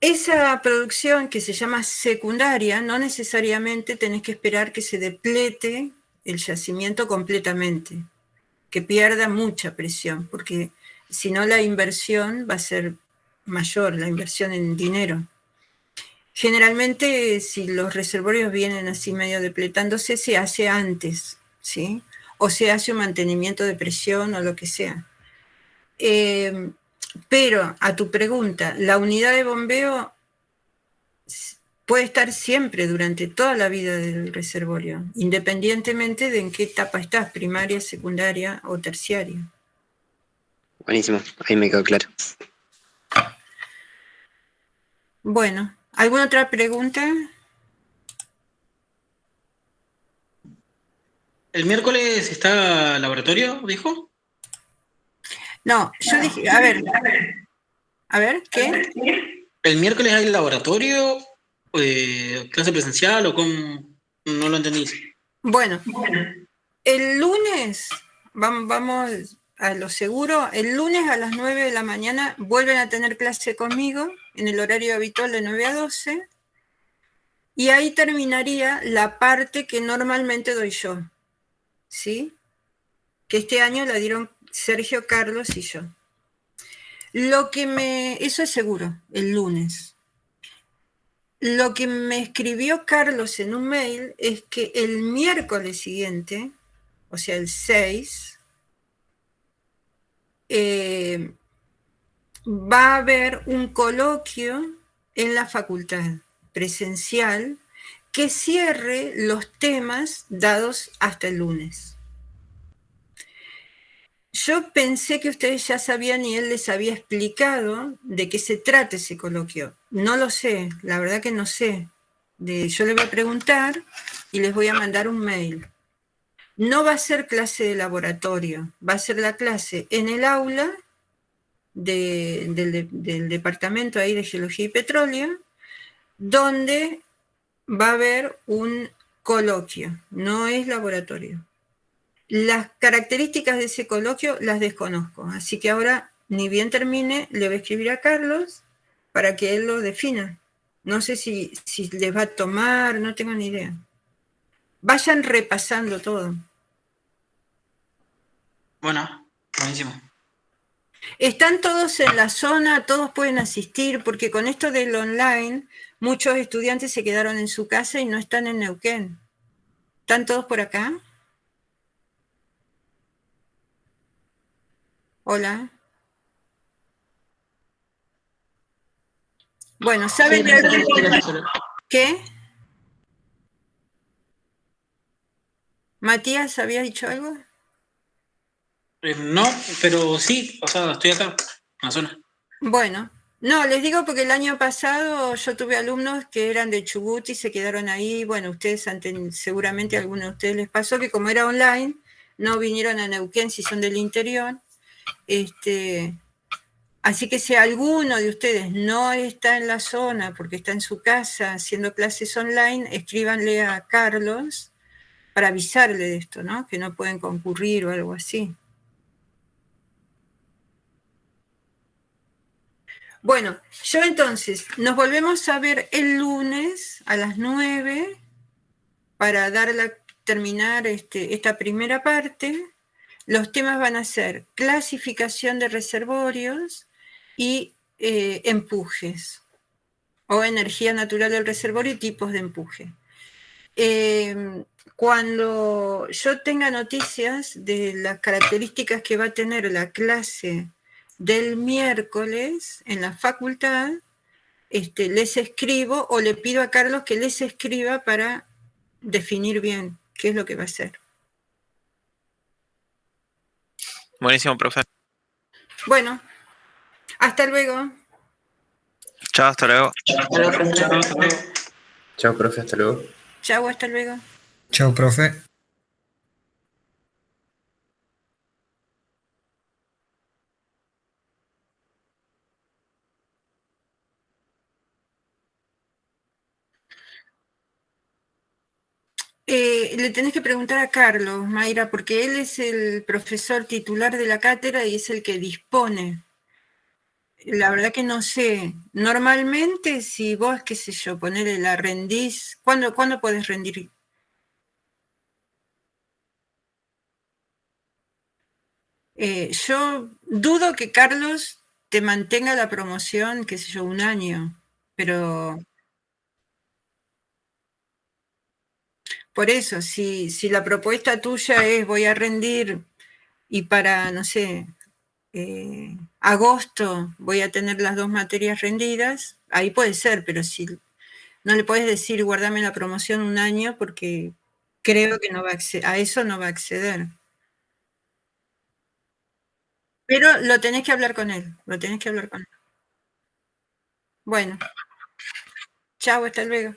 Esa producción que se llama secundaria, no necesariamente tenés que esperar que se deplete el yacimiento completamente, que pierda mucha presión, porque si no la inversión va a ser mayor, la inversión en dinero. Generalmente, si los reservorios vienen así medio depletándose, se hace antes, ¿sí? O se hace un mantenimiento de presión o lo que sea. Pero a tu pregunta, la unidad de bombeo puede estar siempre durante toda la vida del reservorio, independientemente de en qué etapa estás, primaria, secundaria o terciaria. Buenísimo, ahí me quedó claro. Bueno, ¿alguna otra pregunta? ¿El miércoles está laboratorio, dijo? No, yo dije, a ver, ¿qué? ¿El miércoles hay laboratorio, clase presencial o cómo? No lo entendí. Bueno, el lunes, vamos a lo seguro, el lunes a las 9 de la mañana vuelven a tener clase conmigo en el horario habitual de 9 a 12 y ahí terminaría la parte que normalmente doy yo, ¿sí? Que este año la dieron Sergio, Carlos y yo. Eso es seguro, el lunes. Lo que me escribió Carlos en un mail es que el miércoles siguiente, o sea, el 6, va a haber un coloquio en la facultad presencial que cierre los temas dados hasta el lunes. Yo pensé que ustedes ya sabían y él les había explicado de qué se trata ese coloquio. No lo sé, la verdad que no sé. Yo le voy a preguntar y les voy a mandar un mail. No va a ser clase de laboratorio, va a ser la clase en el aula del departamento ahí de Geología y Petróleo, donde va a haber un coloquio, no es laboratorio. Las características de ese coloquio las desconozco, así que ahora, ni bien termine, le voy a escribir a Carlos para que él lo defina. No sé si les va a tomar, no tengo ni idea. Vayan repasando todo. Bueno, buenísimo. Están todos en la zona, todos pueden asistir, porque con esto del online, muchos estudiantes se quedaron en su casa y no están en Neuquén. ¿Están todos por acá? Hola. Bueno, ¿saben de algún... ¿Qué? Matías, ¿habías dicho algo? No, pero sí, o sea, estoy acá, en la zona. Bueno, no, les digo porque el año pasado yo tuve alumnos que eran de Chubut y se quedaron ahí. Bueno, ustedes seguramente a algunos de ustedes les pasó que como era online, no vinieron a Neuquén si son del interior. Así que si alguno de ustedes no está en la zona porque está en su casa haciendo clases online, escríbanle a Carlos para avisarle de esto, ¿no? Que no pueden concurrir o algo así. Bueno, yo entonces, nos volvemos a ver el lunes a las 9 para terminar esta primera parte. Los temas van a ser clasificación de reservorios y empujes, o energía natural del reservorio y tipos de empuje. Cuando yo tenga noticias de las características que va a tener la clase del miércoles en la facultad, les escribo o le pido a Carlos que les escriba para definir bien qué es lo que va a hacer. Buenísimo, profe. Bueno, hasta luego. Chao, hasta luego. Chao, profe, hasta luego. Chau, hasta luego. Chao, profe. Le tenés que preguntar a Carlos, Mayra, porque él es el profesor titular de la cátedra y es el que dispone. La verdad que no sé. Normalmente, si vos, qué sé yo, ponele la rendís, ¿cuándo podés rendir? Yo dudo que Carlos te mantenga la promoción, qué sé yo, un año, pero por eso, si la propuesta tuya es voy a rendir y para, no sé, agosto voy a tener las 2 materias rendidas, ahí puede ser, pero si no le puedes decir guardame la promoción un año porque creo que no va a eso no va a acceder. Pero lo tenés que hablar con él, lo tenés que hablar con él. Bueno. Chao, hasta luego.